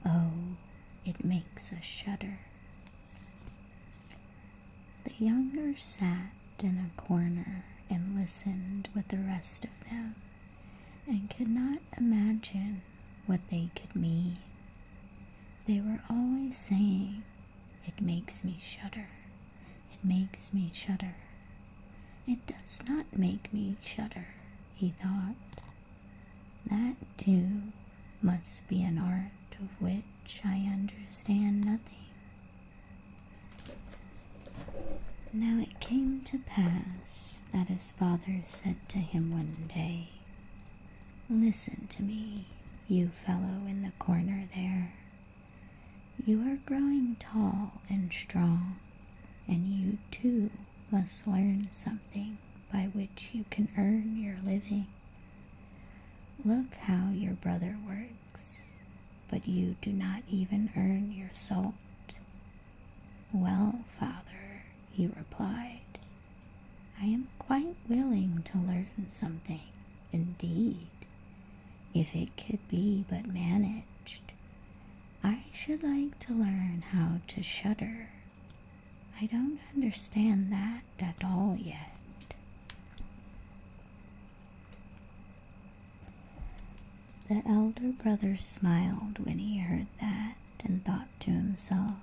"Oh, it makes us shudder." The younger sat in a corner and listened with the rest of them, and could not imagine what they could mean. They were always saying, "It makes me shudder, it makes me shudder." It does not make me shudder, he thought. That too must be an art of which I understand nothing. Now it came to pass that his father said to him one day, "Listen to me, you fellow in the corner there. You are growing tall and strong, and you too must learn something by which you can earn your living. Look how your brother works, but you do not even earn your salt." "Well, Father," he replied, "I am quite willing to learn something, indeed, if it could be but managed. I should like to learn how to shudder. I don't understand that at all yet. The elder brother smiled when he heard that and thought to himself,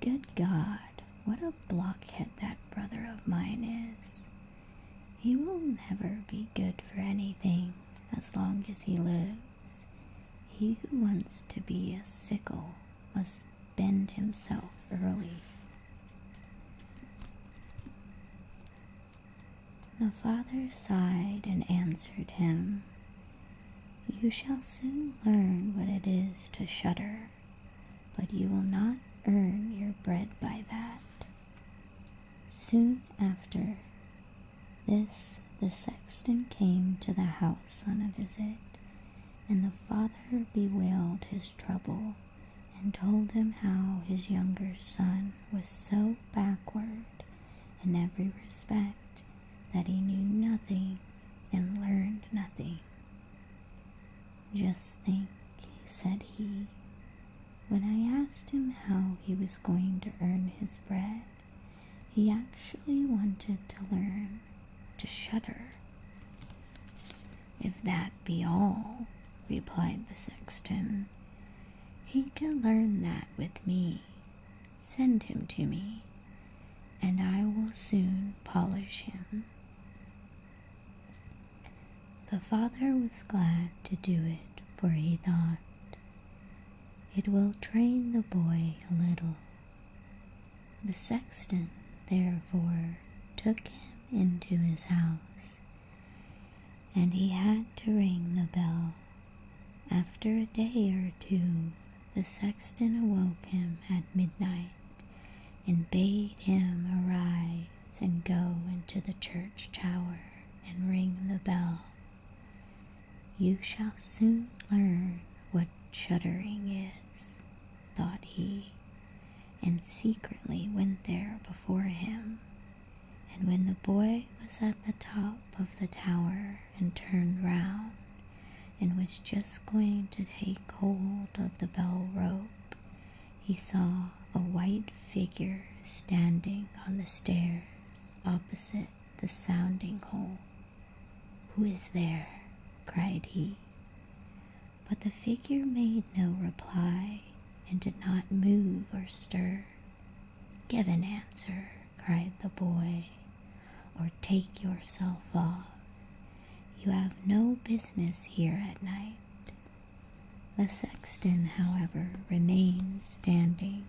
"Good God, what a blockhead that brother of mine is. He will never be good for anything as long as he lives. He who wants to be a sickle must bend himself early." The father sighed and answered him, "You shall soon learn what it is to shudder, but you will not earn your bread by that." Soon after this, the sexton came to the house on a visit, and the father bewailed his trouble and told him how his younger son was so backward in every respect that he knew nothing and learned nothing. "Just think," said he, "when I asked him how he was going to earn his bread, he actually wanted to learn to shudder." "If that be all," replied the sexton, "he can learn that with me. Send him to me, and I will soon polish him." The father was glad to do it, for he thought, "It will train the boy a little." The sexton, therefore, took him into his house, and he had to ring the bell. After a day or two, the sexton awoke him at midnight and bade him arise and go into the church tower and ring the bell. "You shall soon learn what shuddering is," thought he, and secretly went there before him. And when the boy was at the top of the tower and turned round, and was just going to take hold of the bell rope, he saw a white figure standing on the stairs opposite the sounding hole. "Who is there?" cried he. But the figure made no reply and did not move or stir. "Give an answer," cried the boy, "or take yourself off. You have no business here at night." The sexton, however, remained standing,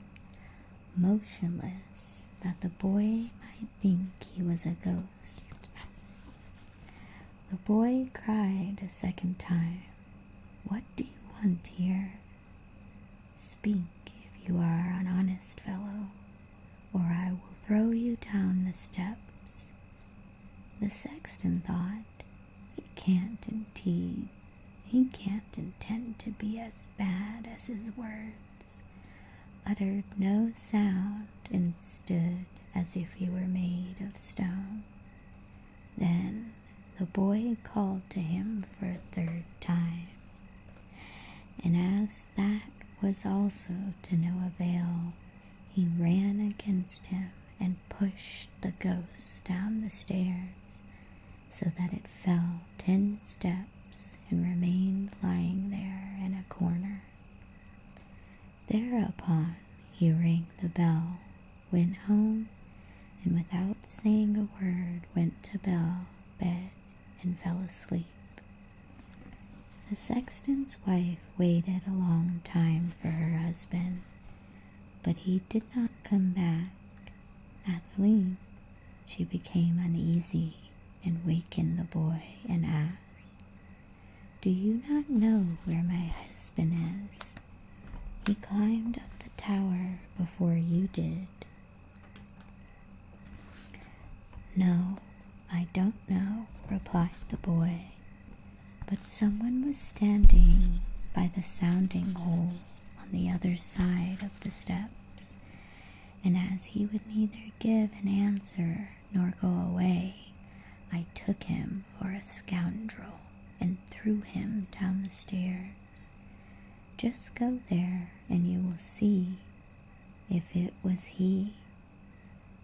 motionless, that the boy might think he was a ghost. The boy cried a second time, "What do you want here? Speak if you are an honest fellow, or I will throw you down the steps." The sexton thought, he can't intend to be as bad as his words, uttered no sound, and stood as if he were made of stone. Then the boy called to him for a third time, and as that was also to no avail, he ran against him and pushed the ghost down the stairs, so that it fell 10 steps and remained lying there in a corner. Thereupon he rang the bell, went home, and without saying a word went to bed and fell asleep. The sexton's wife waited a long time for her husband, but he did not come back. At length she became uneasy and wakened the boy and asked, "Do you not know where my husband is? He climbed up the tower before you did." "No, I don't know," replied the boy, "but someone was standing by the sounding hole on the other side of the steps, and as he would neither give an answer nor go away, I took him for a scoundrel and threw him down the stairs. Just go there and you will see if it was he.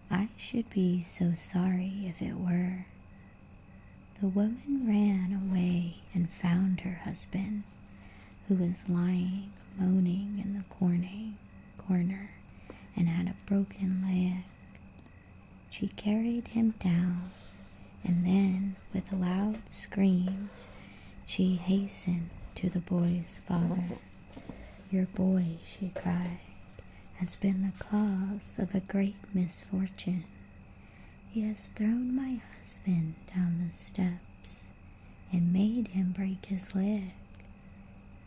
I should be so sorry if it were." The woman ran away and found her husband, who was lying moaning in the corner and had a broken leg. She carried him down, and then, with loud screams, she hastened to the boy's father. "Your boy," she cried, "has been the cause of a great misfortune. He has thrown my husband down the steps and made him break his leg.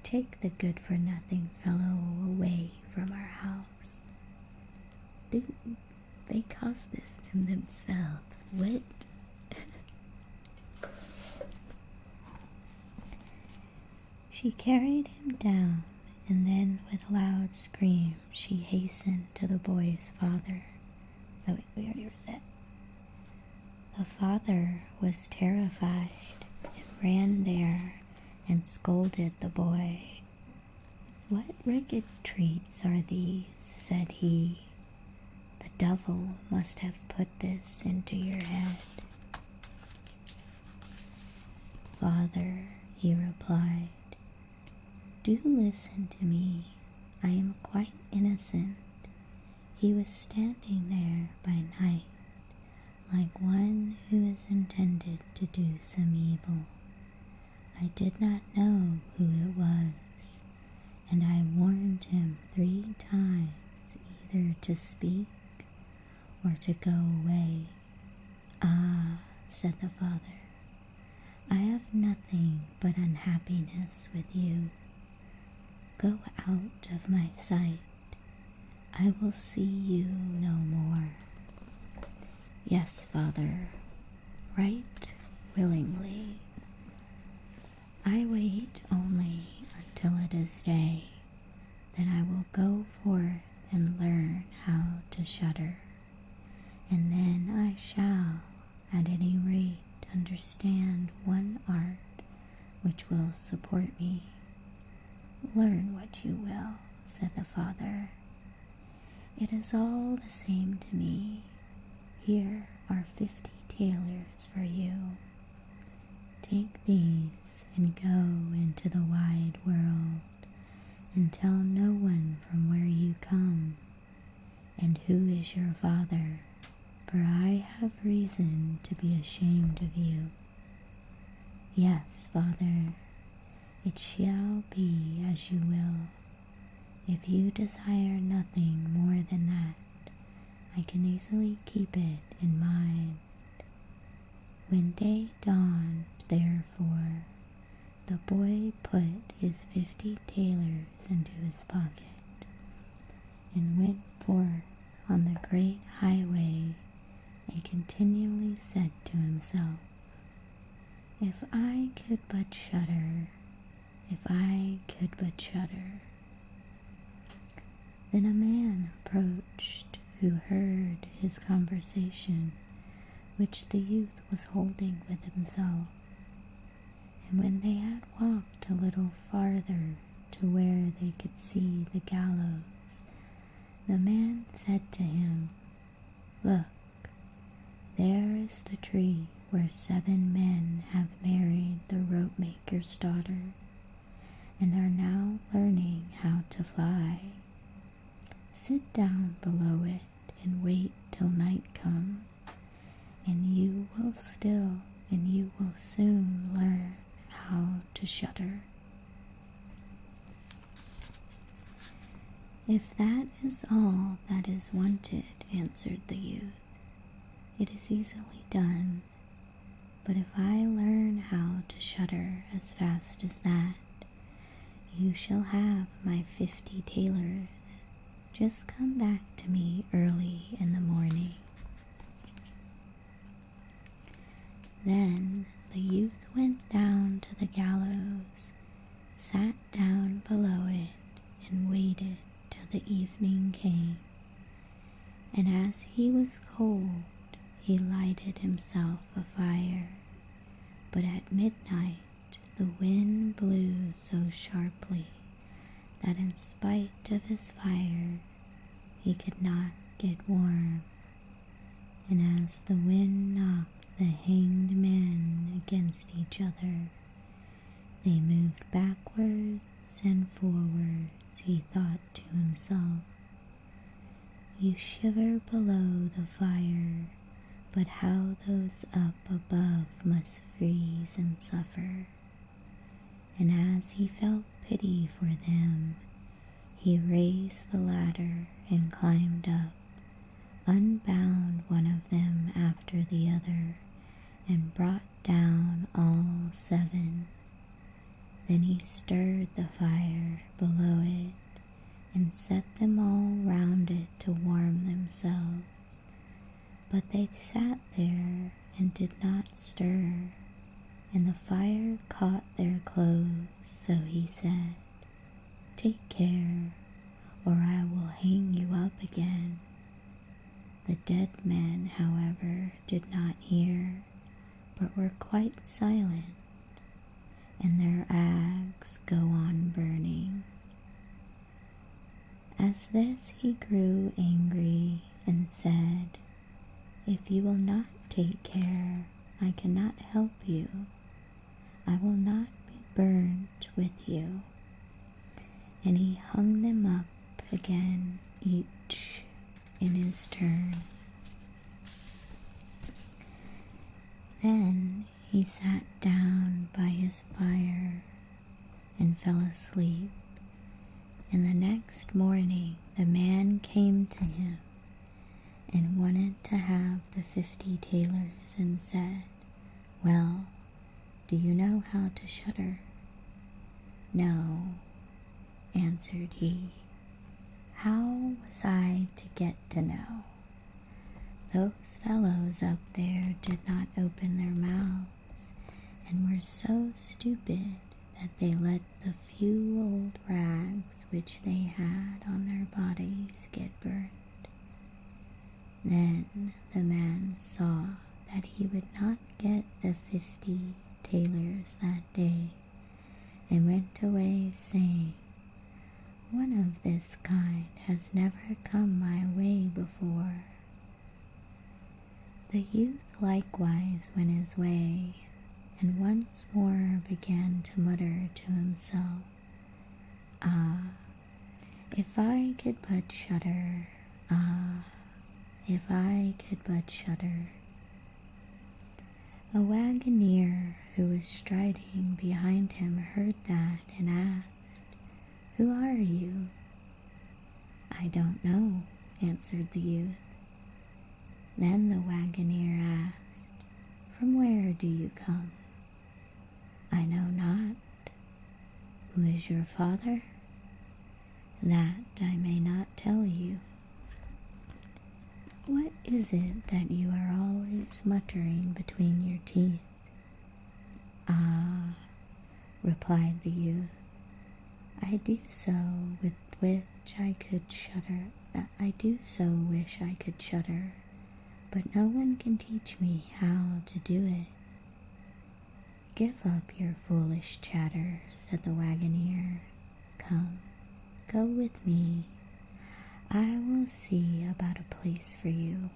Take the good-for-nothing fellow away from our house." They caused this to themselves. What? She carried him down, and then with loud screams she hastened to the boy's father. Oh, wait, we already read that. The father was terrified and ran there and scolded the boy. "What wicked treats are these?" said he. "The devil must have put this into your head." "Father," he replied, "do listen to me. I am quite innocent. He was standing there by night, like one who is intended to do some evil. I did not know who it was, and I warned him 3 times either to speak or to go away." "Ah," said the father, "I have nothing but unhappiness with you. Go out of my sight. I will see you no more." "Yes, father, right willingly. I wait only until it is day, then I will go forth and learn how to shudder, and then I shall, at any rate, understand one art which will support me." "Learn what you will," said the father. "It is all the same to me. Here are 50 tailors for you. Take these and go into the wide world, and tell no one from where you come, and who is your father, for I have reason to be ashamed of you." "Yes, father, it shall be as you will. If you desire nothing more than that, I can easily keep it in mind." When day dawned, therefore, the boy put his 50 tailors into his pocket and went forth on the great highway and continually said to himself, "If I could but shudder, if I could but shudder." Then a man approached who heard his conversation, which the youth was holding with himself. And when they had walked a little farther to where they could see the gallows, the man said to him, "Look, there is the tree where 7 men have married the rope-maker's daughter, and are now learning how to fly. Sit down below it and wait till night comes, and you will soon learn how to shudder." "If that is all that is wanted," answered the youth, "it is easily done. But if I learn how to shudder as fast as that, you shall have my 50 tailors. Just come back to me early in the morning." Then the youth went down to the gallows, sat down below it, and waited till the evening came. And as he was cold, he lighted himself a fire, but at midnight the wind blew so sharply that in spite of his fire he could not get warm, and as the wind knocked the hanged men against each other, they moved backwards and forwards, he thought to himself. You shiver below the fire, but how those up above must freeze and suffer. And as he felt pity for them, he raised the ladder and climbed up, unbound one of them after the other, and brought down all 7. Then he stirred the fire below it, and set them all round it to warm themselves. But they sat there and did not stir, and the fire caught their clothes, so he said, Take care, or I will hang you up again. The dead men, however, did not hear, but were quite silent, and their ags go on burning. As this he grew angry and said, If you will not take care, I cannot help you. I will not be burnt with you. And he hung them up again, each in his turn. Then he sat down by his fire and fell asleep. And the next morning the man came to him and wanted to have the 50 tailors and said, Well, do you know how to shudder? No, answered he. How was I to get to know? Those fellows up there did not open their mouths, and were so stupid that they let the few old rags which they had on their bodies get burnt. Then the man saw that he would not get the 50 tailors that day, and went away saying, One of this kind has never come my way before. The youth likewise went his way, and once more began to mutter to himself, Ah, if I could but shudder, ah, if I could but shudder. A wagoner who was striding behind him heard that and asked, Who are you? I don't know, answered the youth. Then the wagoner asked, From where do you come? I know not. Who is your father? That I may not tell you. What is it that you are always muttering between your teeth? Ah, replied the youth, I do so with which I could shudder. I do so wish I could shudder, but no one can teach me how to do it. Give up your foolish chatter, said the wagoner. Come, go with me. I will see about a place for you.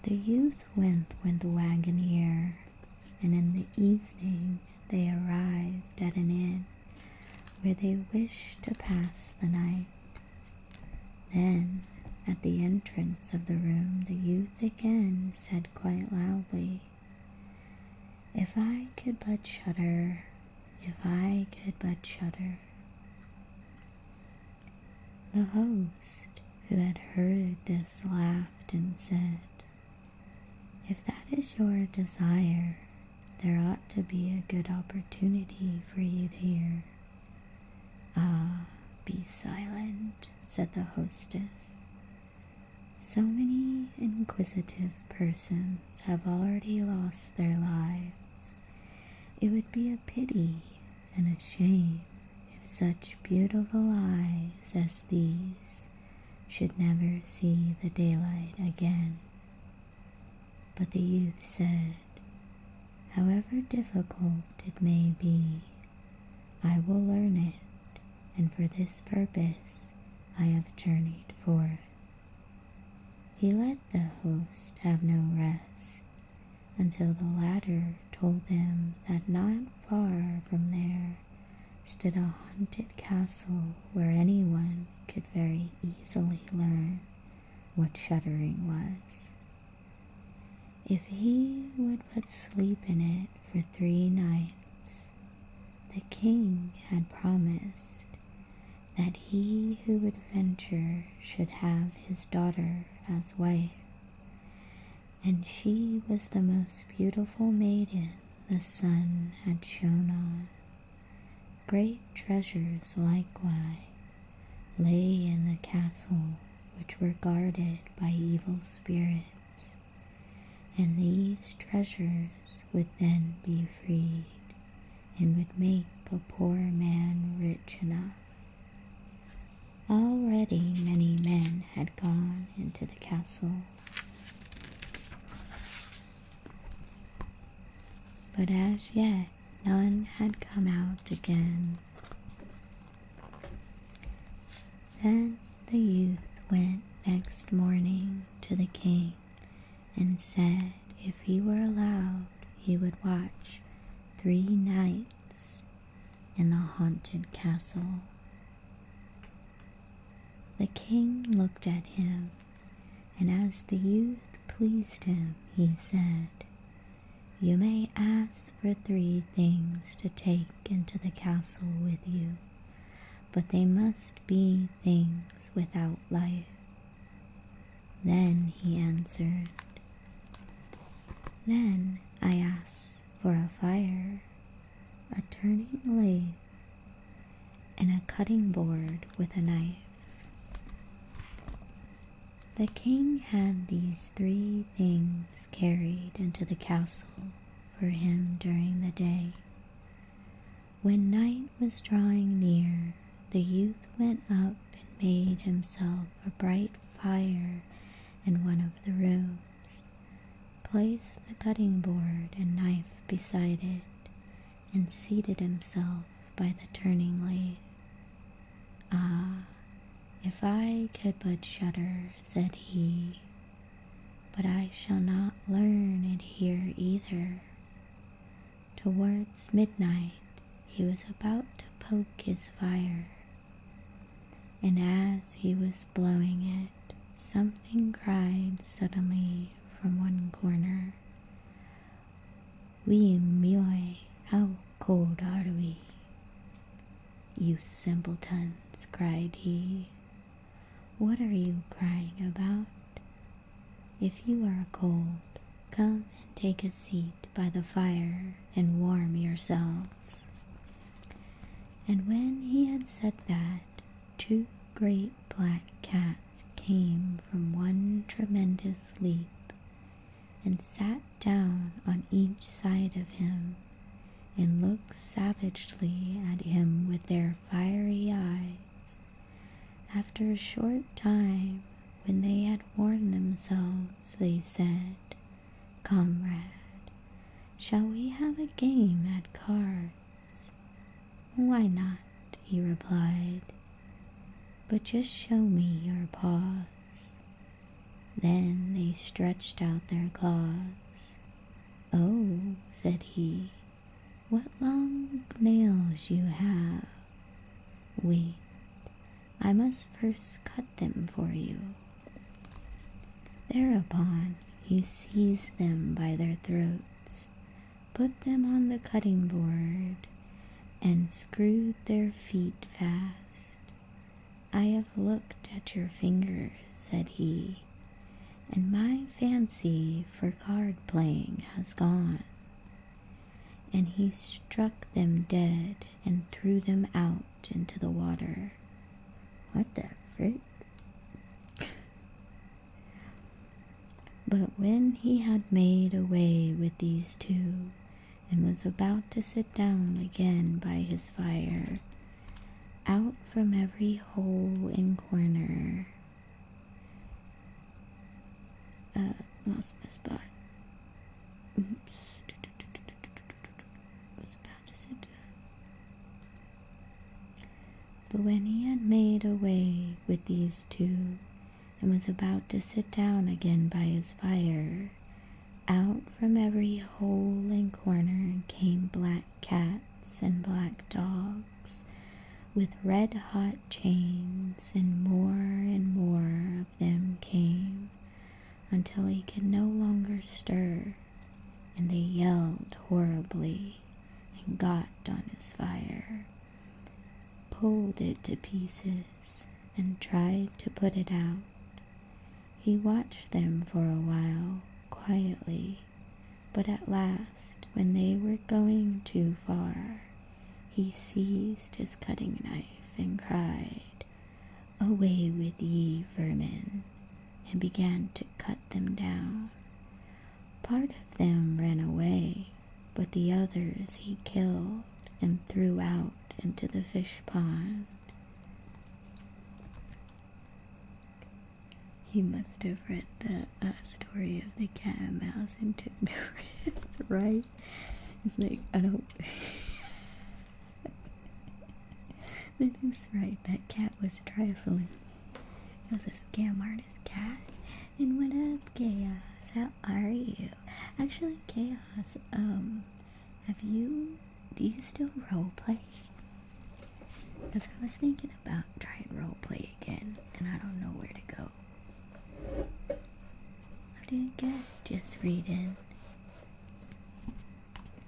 The youth went with the wagoner, and in the evening they arrived at an inn where they wished to pass the night. Then, at the entrance of the room, the youth again said quite loudly, If I could but shudder, if I could but shudder. The host, who had heard this, laughed and said, If that is your desire, there ought to be a good opportunity for you here. Ah, be silent, said the hostess. So many inquisitive persons have already lost their lives. It would be a pity and a shame if such beautiful eyes as these should never see the daylight again. But the youth said, "However difficult it may be, I will learn it, and for this purpose I have journeyed forth." He let the host have no rest until the latter told him that not far from there stood a haunted castle where anyone could very easily learn what shuddering was. If he would but sleep in it for 3 nights, the king had promised that he who would venture should have his daughter as wife, and she was the most beautiful maiden the sun had shone on. Great treasures likewise lay in the castle, which were guarded by evil spirits, and these treasures would then be freed and would make a poor man rich enough. Already many men had gone into the castle, but as yet none had come out again. Then the youth went next morning to the king and said if he were allowed, he would watch 3 nights in the haunted castle. The king looked at him, and as the youth pleased him, he said, "You may ask for 3 things to take into the castle with you, but they must be things without life." Then he answered, "Then I ask for a fire, a turning lathe, and a cutting board with a knife." The king had these 3 things carried into the castle for him during the day. When night was drawing near, the youth went up and made himself a bright fire in one of the rooms, placed the cutting board and knife beside it, and seated himself by the turning lathe. "Ah, if I could but shudder," said he, "but I shall not learn it here either." Towards midnight he was about to poke his fire, and as he was blowing it, something cried suddenly from one corner, "Wee mioy, how cold are we?" "You simpletons," cried he, "what are you crying about? If you are cold, come and take a seat by the fire and warm yourselves." And when he had said that, 2 great black cats came from one tremendous leap and sat down on each side of him and looked savagely at him with their fiery eyes. After a short time, when they had warmed themselves, they said, "Comrade, shall we have a game at cards?" "Why not?" he replied, "but just show me your paws." Then they stretched out their claws. "Oh," said he, "what long nails you have! Wait, I must first cut them for you." Thereupon he seized them by their throats, put them on the cutting board, and screwed their feet fast. "I have looked at your fingers," said he, "and my fancy for card playing has gone." And he struck them dead and threw them out into the water. What the frick? But when he had made away with these 2 and was about to sit down again by his fire, out from every hole and corner, lost my spot. Was about to sit down. But when he had made away with these two, and was about to sit down again by his fire, out from every hole and corner came black cats and black dogs, with red-hot chains, and more of them came, until he could no longer stir, and they yelled horribly, and got on his fire, pulled it to pieces, and tried to put it out. He watched them for a while, quietly, but at last, when they were going too far, he seized his cutting knife and cried, "Away with ye, vermin," and began to cut them down. Part of them ran away, but the others he killed and threw out into the fish pond. He must have read the story of the cat and mouse and took notice, right? It's like, I don't... That is right, that cat was trifling. It was a scam artist cat. And what up, Chaos? How are you? Actually, Chaos, do you still roleplay? Because I was thinking about trying roleplay again, and I don't know where to go. I'm doing good, just reading.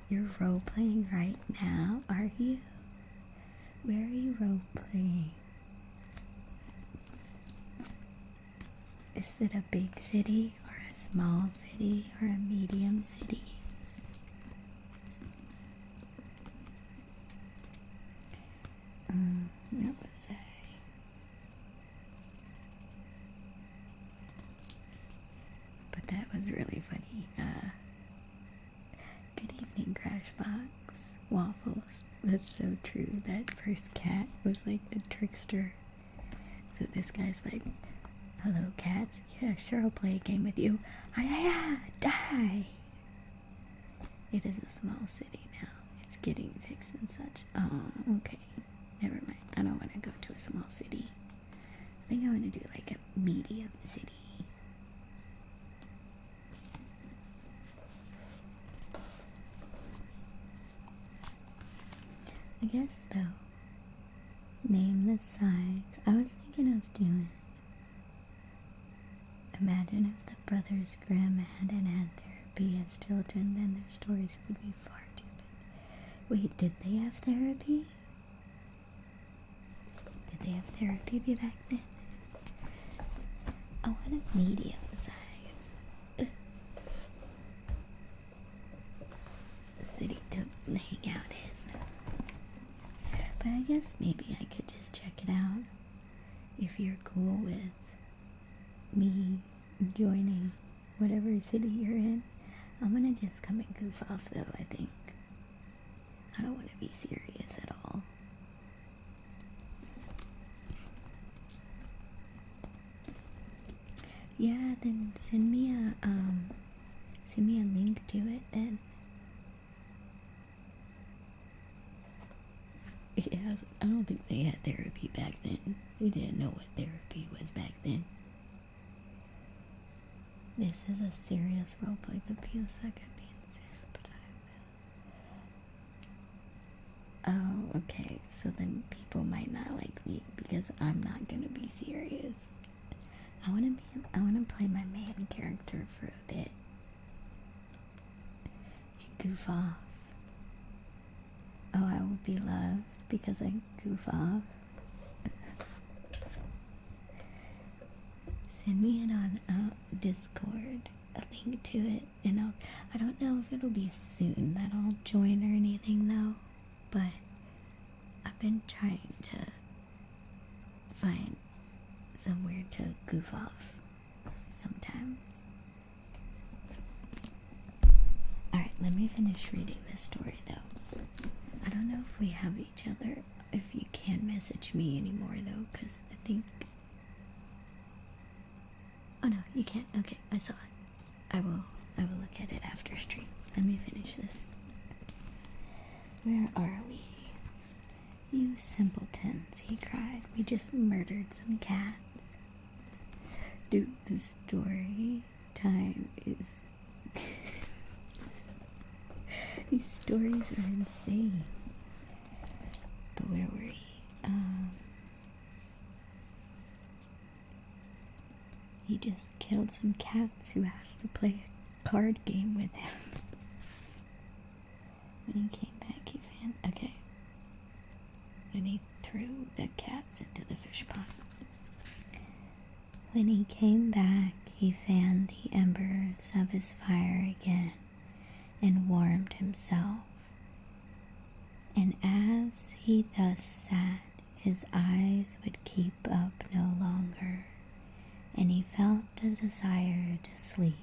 You're roleplaying right now, are you? Where are you roleplaying? Is it a big city, or a small city, or a medium city? Where was I? But that was really funny. Good evening, Crashbox. Waffles. That's so true. That first cat was like a trickster. So this guy's like, "Hello, cats. Yeah, sure, I'll play a game with you. Die!" It is a small city now. It's getting fixed and such. Oh, okay. Never mind. I don't want to go to a small city. I think I want to do like a medium city. I guess though, name the size. I was thinking of doing. Imagine if the brothers Grimm hadn't had therapy as children, then their stories would be far too big. Wait, did they have therapy? Did they have therapy back then? I want a medium size. City to hang out in. But I guess maybe I could just check it out. If you're cool with me joining whatever city you're in. I'm gonna just come and goof off though, I think. I don't want to be serious at all. Yeah, then send me a link to it then. Yeah, I don't think they had therapy back then. They didn't know what therapy was back then. This is a serious roleplay, but feels suck at being serious, but I will. Oh, okay. So then people might not like me because I'm not gonna be serious. I wanna play my main character for a bit. And goof off. Oh, I will be loved because I goof off. Send me it on Discord, a link to it, and I don't know if it'll be soon that I'll join or anything though, but I've been trying to find somewhere to goof off sometimes. Alright, let me finish reading this story though. I don't know if we have each other, if you can message me anymore though, because I think... Oh no, you can't. Okay, I saw it. I will look at it after stream. let me finish this. Where are we? You simpletons, he cried. We just murdered some cats. Dude, the story time is... These stories are insane. But where were we? He just killed some cats who asked to play a card game with him. When he came back, he found... Okay. And he threw the cats into the fish pot. When he came back, he fanned the embers of his fire again and warmed himself. And as he thus sat, his eyes would keep up no longer, and he felt a desire to sleep.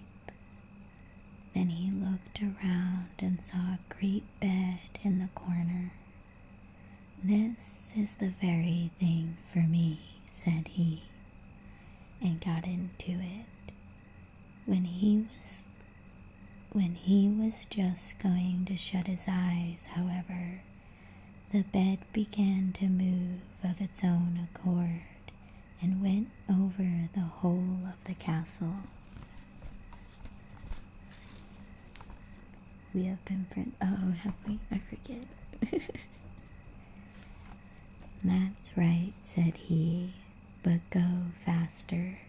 Then he looked around and saw a great bed in the corner. "This is the very thing for me," said he, and got into it. When he was just going to shut his eyes, however, the bed began to move of its own accord and went over the whole of the castle. We have been friends. Oh, have we? I forget. "That's right," said he, "but go faster."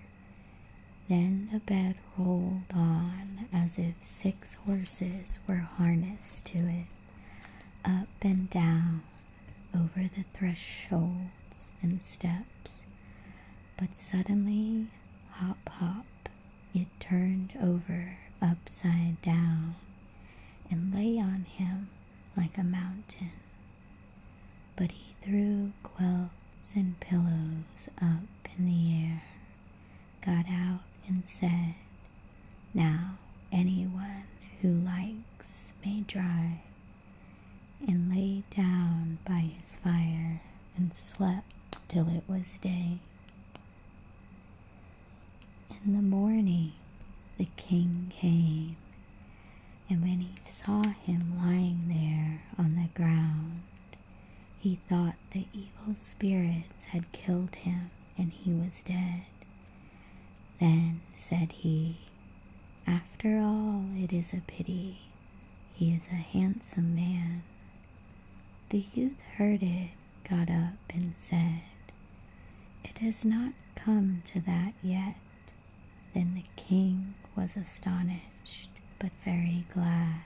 Then the bed rolled on as if 6 horses were harnessed to it, up and down, over the thresholds and steps. But suddenly, hop, hop, it turned over upside down and lay on him like a mountain. But he threw quilts and pillows up in the air, got out and said, "Now anyone who likes may try," and lay down by his fire and slept till it was day. In the morning the king came, and when he saw him lying there on the ground, he thought the evil spirits had killed him and he was dead. Then said he, "After all, it is a pity. He is a handsome man." The youth heard it, got up and said, "It has not come to that yet." Then the king was astonished, but very glad.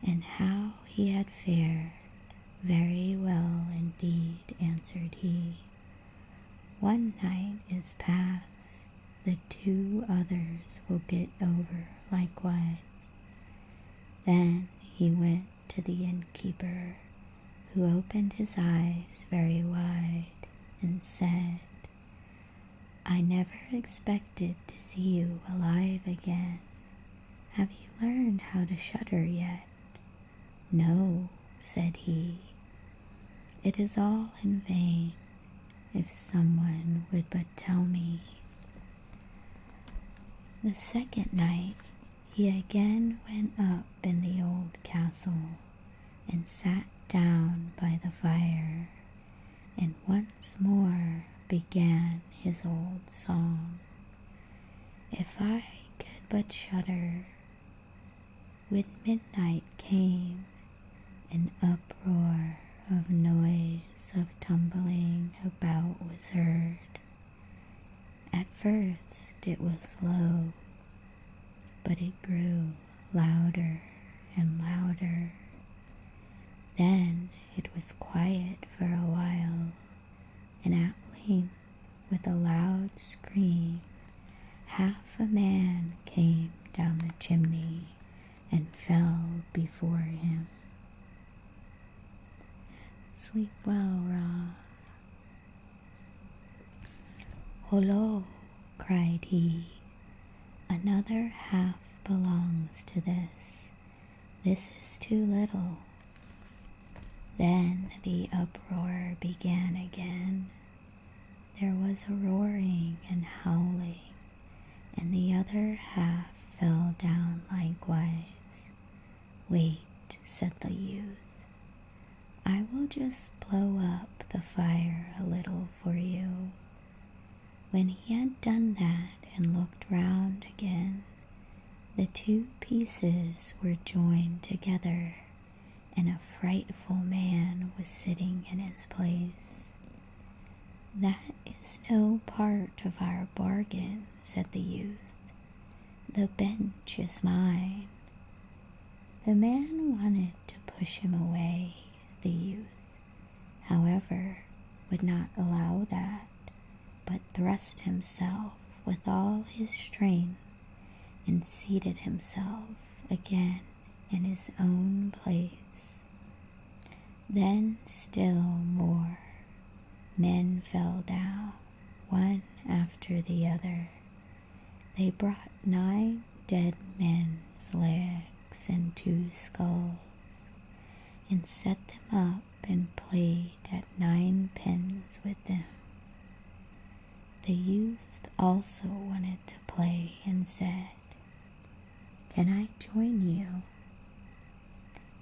"And how he had fared?" "Very well indeed," answered he. "One night is past, the 2 others will get over likewise." Then he went to the innkeeper, who opened his eyes very wide and said, "I never expected to see you alive again. Have you learned how to shudder yet?" "No," said he. "It is all in vain. If someone would but tell me." The second night he again went up in the old castle and sat down by the fire, and once more began his old song. "If I could but shudder." When midnight came, an uproar of noise, of tumbling about was heard. At first it was low, but it grew louder and louder. Then it was quiet for a while, and at length, with a loud scream, half a man came down the chimney and fell before him. Sleep well, Ra. "Hullo," cried he, "another half belongs to this. This is too little." Then the uproar began again. There was a roaring and howling, and the other half fell down likewise. just blow up the fire a little for you?" When he had done that and looked round again, the two pieces were joined together, and a frightful man was sitting in his place. "That is no part of our bargain," said the youth. "The bench is mine." The man wanted to push him away. The youth, however, would not allow that, but thrust himself with all his strength and seated himself again in his own place. Then still more men fell down, one after the other. They brought 9 dead men's legs and 2 skulls, and set them up and played at 9 pins with them. The youth also wanted to play and said, "Can I join you?"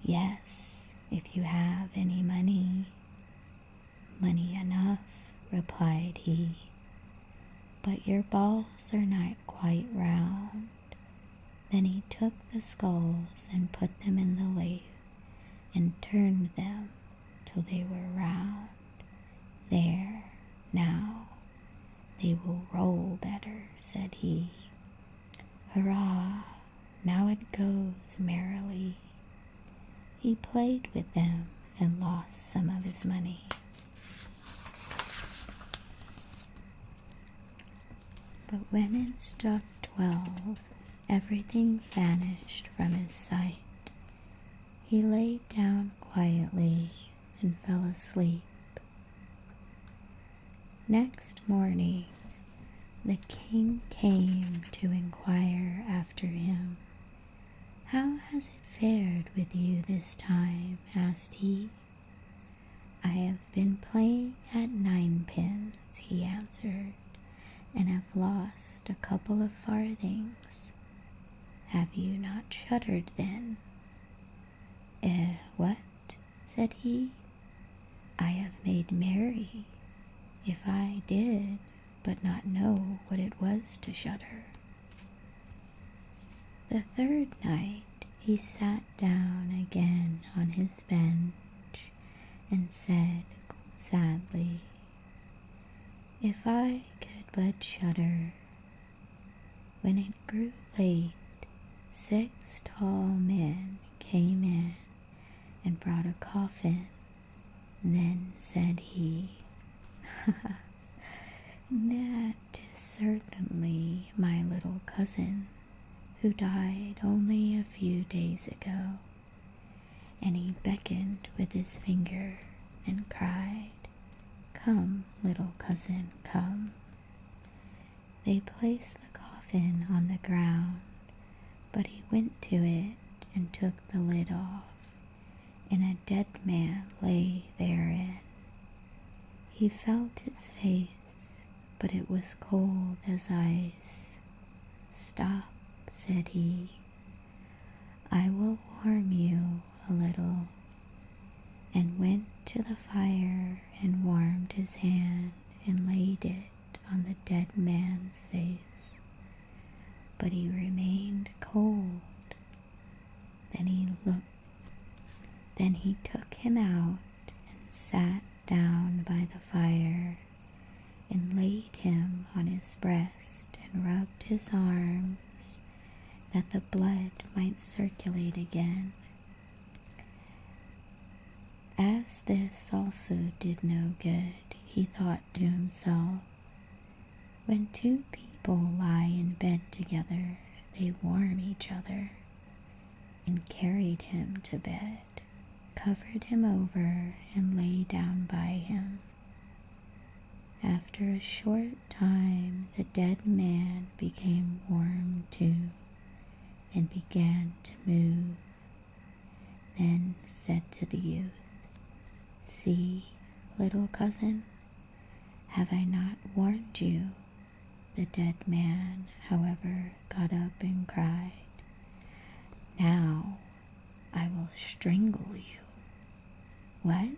"Yes, if you have any money." "Money enough," replied he, "but your balls are not quite round." Then he took the skulls and put them in the lathe and turned them till they were round. "There, now, they will roll better," said he. "Hurrah! Now it goes merrily." He played with them and lost some of his money. But when it struck 12, everything vanished from his sight. He lay down quietly and fell asleep. Next morning, the king came to inquire after him. "How has it fared with you this time?" asked he. "I have been playing at 9 pins," he answered, "and have lost a couple of farthings." "Have you not shuddered then?" What?" said he. "I have made merry. If I did but not know what it was to shudder." The 3rd night he sat down again on his bench and said sadly, "If I could but shudder." When it grew late, 6 tall men came in and brought a coffin. Then said he, "That is certainly my little cousin, who died only a few days ago." And he beckoned with his finger and cried, "Come, little cousin, come." They placed the coffin on the ground, but he went to it and took the lid off, and a dead man lay therein. He felt his face, but it was cold as ice. "Stop," said he, "I will warm you a little," and went to the fire and warmed his hand and laid it on the dead man's face. But he remained cold. Then he took him out and sat down by the fire and laid him on his breast and rubbed his arms that the blood might circulate again. As this also did no good, he thought to himself, "When 2 people lie in bed together, they warm each other," and carried him to bed, covered him over, and lay down by him. After a short time, the dead man became warm too, and began to move. Then said to the youth, "See, little cousin, have I not warned you?" The dead man, however, got up and cried, "Now I will strangle you." "What?"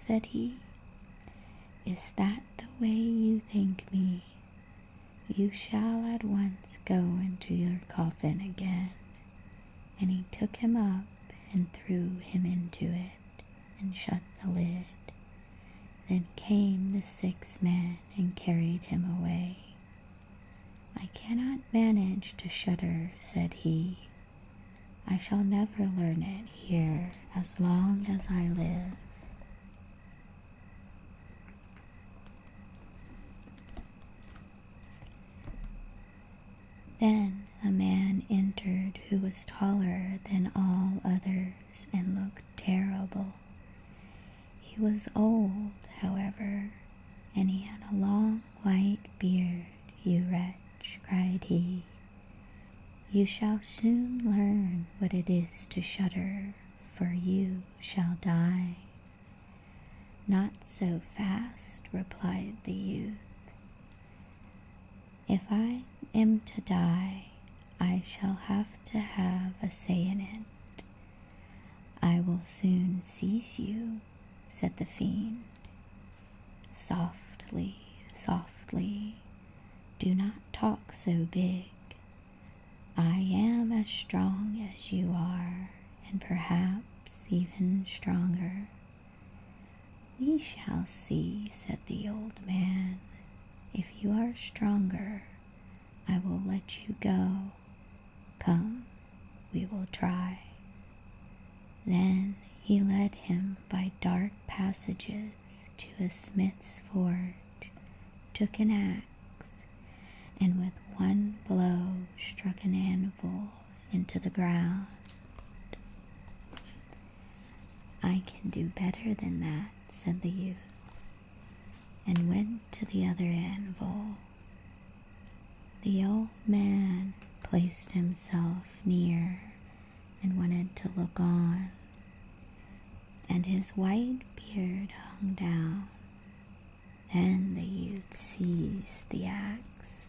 said he. "Is that the way you think me? You shall at once go into your coffin again." And he took him up and threw him into it, and shut the lid. Then came the 6 men and carried him away. "I cannot manage to shudder," said he. "I shall never learn it here as long as I live." Then a man entered who was taller than all others and looked terrible. He was old, however, and he had a long white beard. "You wretch," cried he, "you shall soon learn what it is to shudder, for you shall die." "Not so fast," replied the youth. "If I am to die, I shall have to have a say in it." "I will soon seize you," said the fiend. "Softly, softly, do not talk so big. I am as strong as you are, and perhaps even stronger." "We shall see," said the old man. "If you are stronger, I will let you go. Come, we will try." Then he led him by dark passages to a smith's forge, took an axe, and with one blow struck an anvil into the ground. "I can do better than that," said the youth, and went to the other anvil. The old man placed himself near and wanted to look on, and his white beard hung down. Then the youth seized the axe,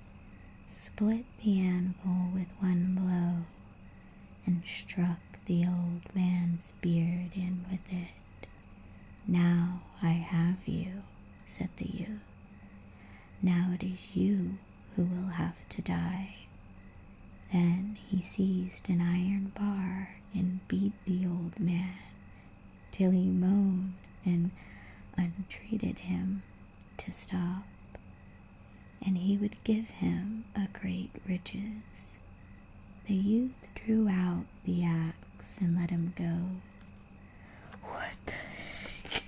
split the anvil with one blow, and struck the old man's beard in with it. "Now I have you," said the youth. "Now it is you who will have to die." Then he seized an iron bar and beat the old man till he moaned and entreated him to stop, and he would give him a great riches. The youth drew out the axe and let him go. What the heck?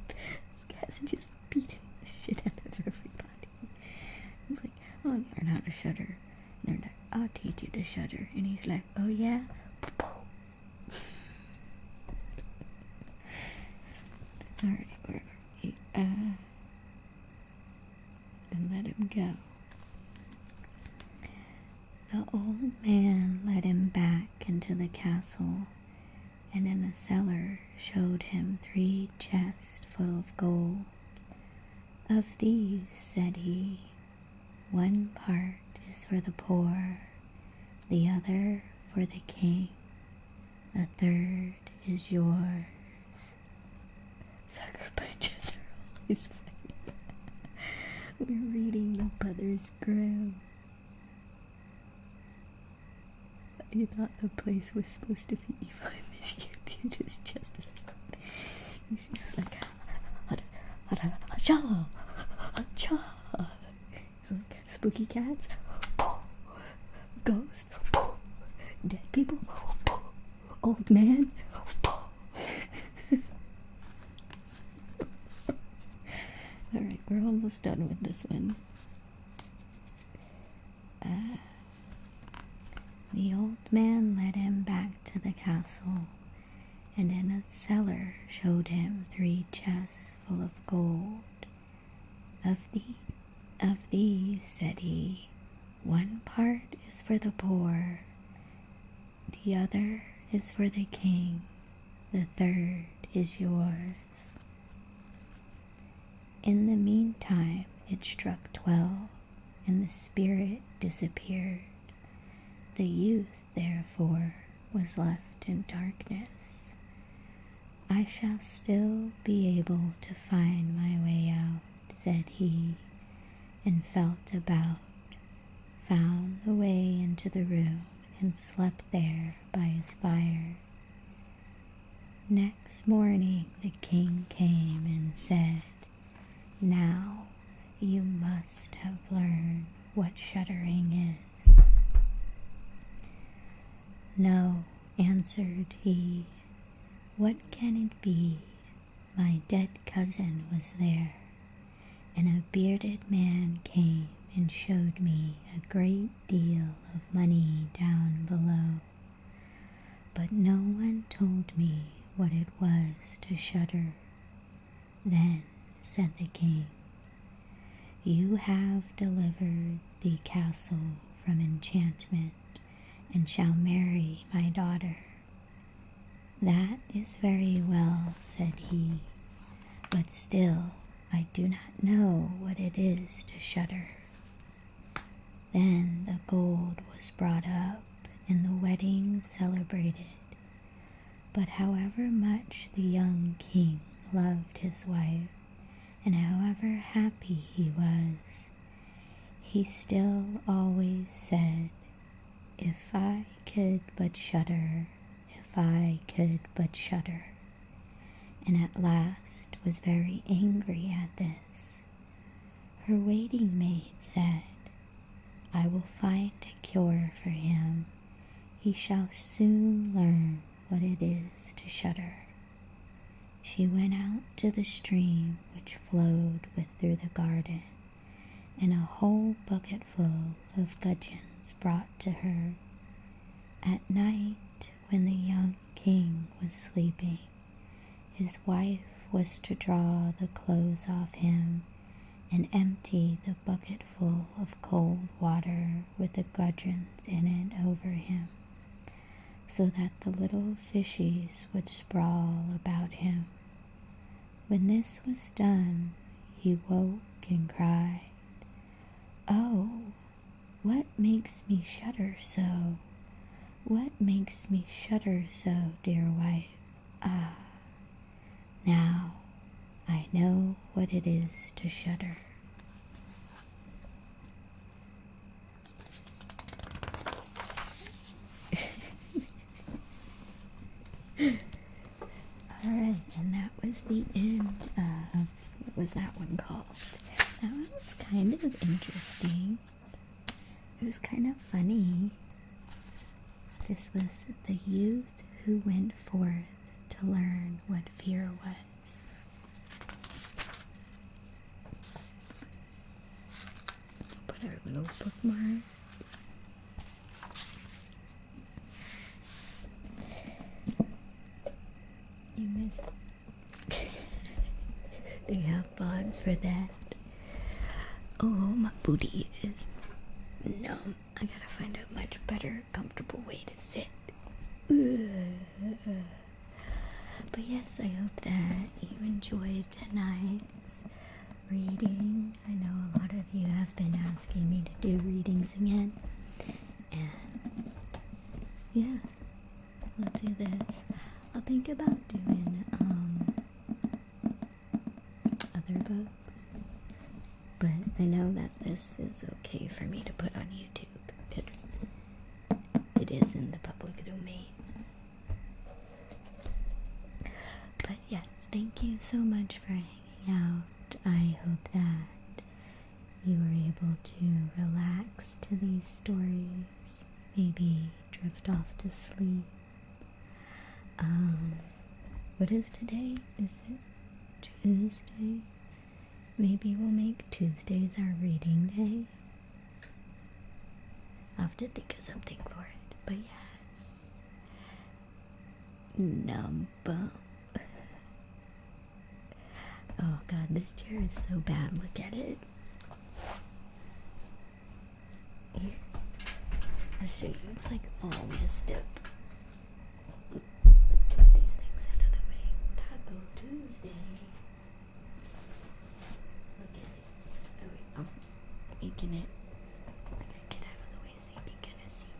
This guy's just beating the shit out of everybody. He's like, "Oh, you learn how to shudder." And they're like, "I'll teach you to shudder." And he's like, "Oh yeah?" Alright, where are we? And let him go. The old man led him back into the castle, and in a cellar showed him 3 chests full of gold. "Of these," said he, "one part is for the poor, the other for the king, the third is yours." Sucker punches are always funny. We're reading the Brothers Grimm. I thought the place was supposed to be evil, and this youth is just as fun. She's just like, "Acha, acha." Like, spooky cats, ghost, dead people, old man. Alright, we're almost done with this one. The old man led him back to the castle, and in a cellar showed him 3 chests full of gold. Of these, said he, one part is for the poor, the other is for the king, the third is yours. In the meantime it struck 12, and the spirit disappeared. The youth, therefore, was left in darkness. I I shall still be able to find my way out, said he, and felt about, found the way into the room, and slept there by his fire. Next morning the king came and said, "Now you must have learned what shuddering is." "No," answered he, "what can it be? My dead cousin was there, and a bearded man came and showed me a great deal of money down below. But no one told me what it was to shudder." Then said the king, "You have delivered the castle from enchantment, and shall marry my daughter." "That is very well," said he, "but still I do not know what it is to shudder." Then the gold was brought up and the wedding celebrated. But however much the young king loved his wife, and however happy he was, he still always said, "If I could but shudder, if I could but shudder," and at last was very angry at this. Her waiting maid said, "I will find a cure for him. He shall soon learn what it is to shudder." She went out to the stream which flowed through the garden, and a whole bucketful of gudgeons brought to her. At night, when the young king was sleeping, his wife was to draw the clothes off him and empty the bucketful of cold water with the gudgeons in it over him, so that the little fishies would sprawl about him. When this was done, he woke and cried, "Oh, what makes me shudder so? What makes me shudder so, dear wife? Ah, now I know what it is to shudder." Alright, and that was the end of, what was that one called? That one was kind of interesting. It was kind of funny. This was the youth who went forth to learn what fear was. Put our little bookmark. You missed. They have bonds for that. Oh, my booty is numb. I gotta find a much better, comfortable way to sit. But yes, I hope that you enjoyed tonight's reading. I know a lot of you have been asking me to do readings again. And yeah, we'll do this. I'll think about doing other books, but I know that this is okay for me to put on YouTube because it is in the public domain. But yes, thank you so much for hanging out. I hope that you were able to relax to these stories, maybe drift off to sleep. What is today? Is it Tuesday? Maybe we'll make Tuesdays our reading day. I'll have to think of something for it. But yes. Number. Oh god, this chair is so bad. Look at it. Here. I'll show you. It's like all messed up. Put these things out of the way. Taco Tuesday. Look at it. Oh wait, I'm making it. I gotta get out of the way so you can kind of see.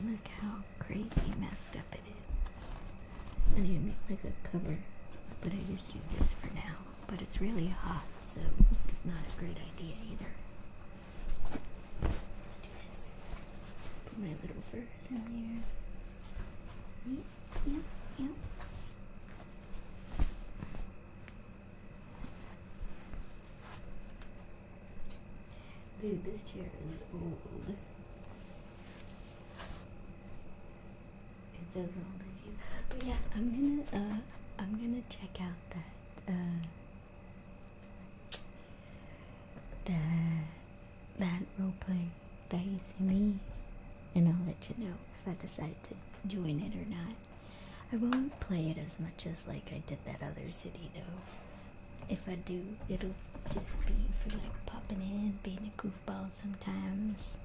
Look how crazy messed up it is. I need to make like a cover. but I just do this for now. But it's really hot, so this is not a great idea either. Let's do this. Put my little furs in here. Yep. Dude, this chair is old. It's as old as you. But yeah, I'm gonna check out that role play that you see me, and I'll let you know if I decide to join it or not. I won't play it as much as like I did that other city though. If I do, it'll just be for like popping in, being a goofball sometimes.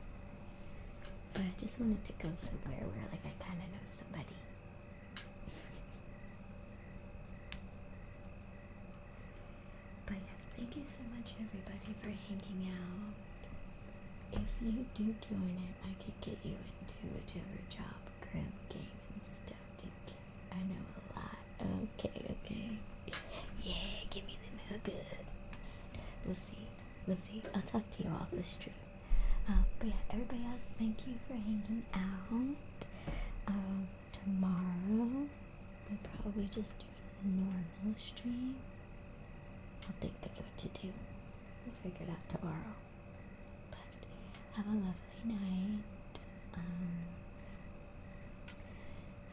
But I just wanted to go somewhere where like I kind of know somebody. But yeah, thank you so much everybody for hanging out. If you do join it, I could get you into whichever job, Grimm, game and stuff. I know a lot. Okay. Yeah, give me the nuggets. We'll see. I'll talk to you off the stream. But yeah, everybody else, thank you for hanging out. Tomorrow, we'll probably just do a normal stream. I'll think of what to do. We'll figure it out tomorrow. But have a lovely night.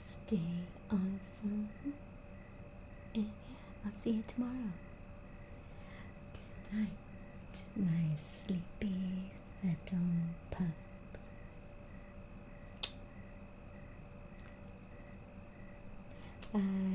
Stay awesome. And yeah, I'll see you tomorrow. Good night, my sleepy little pup. Bye.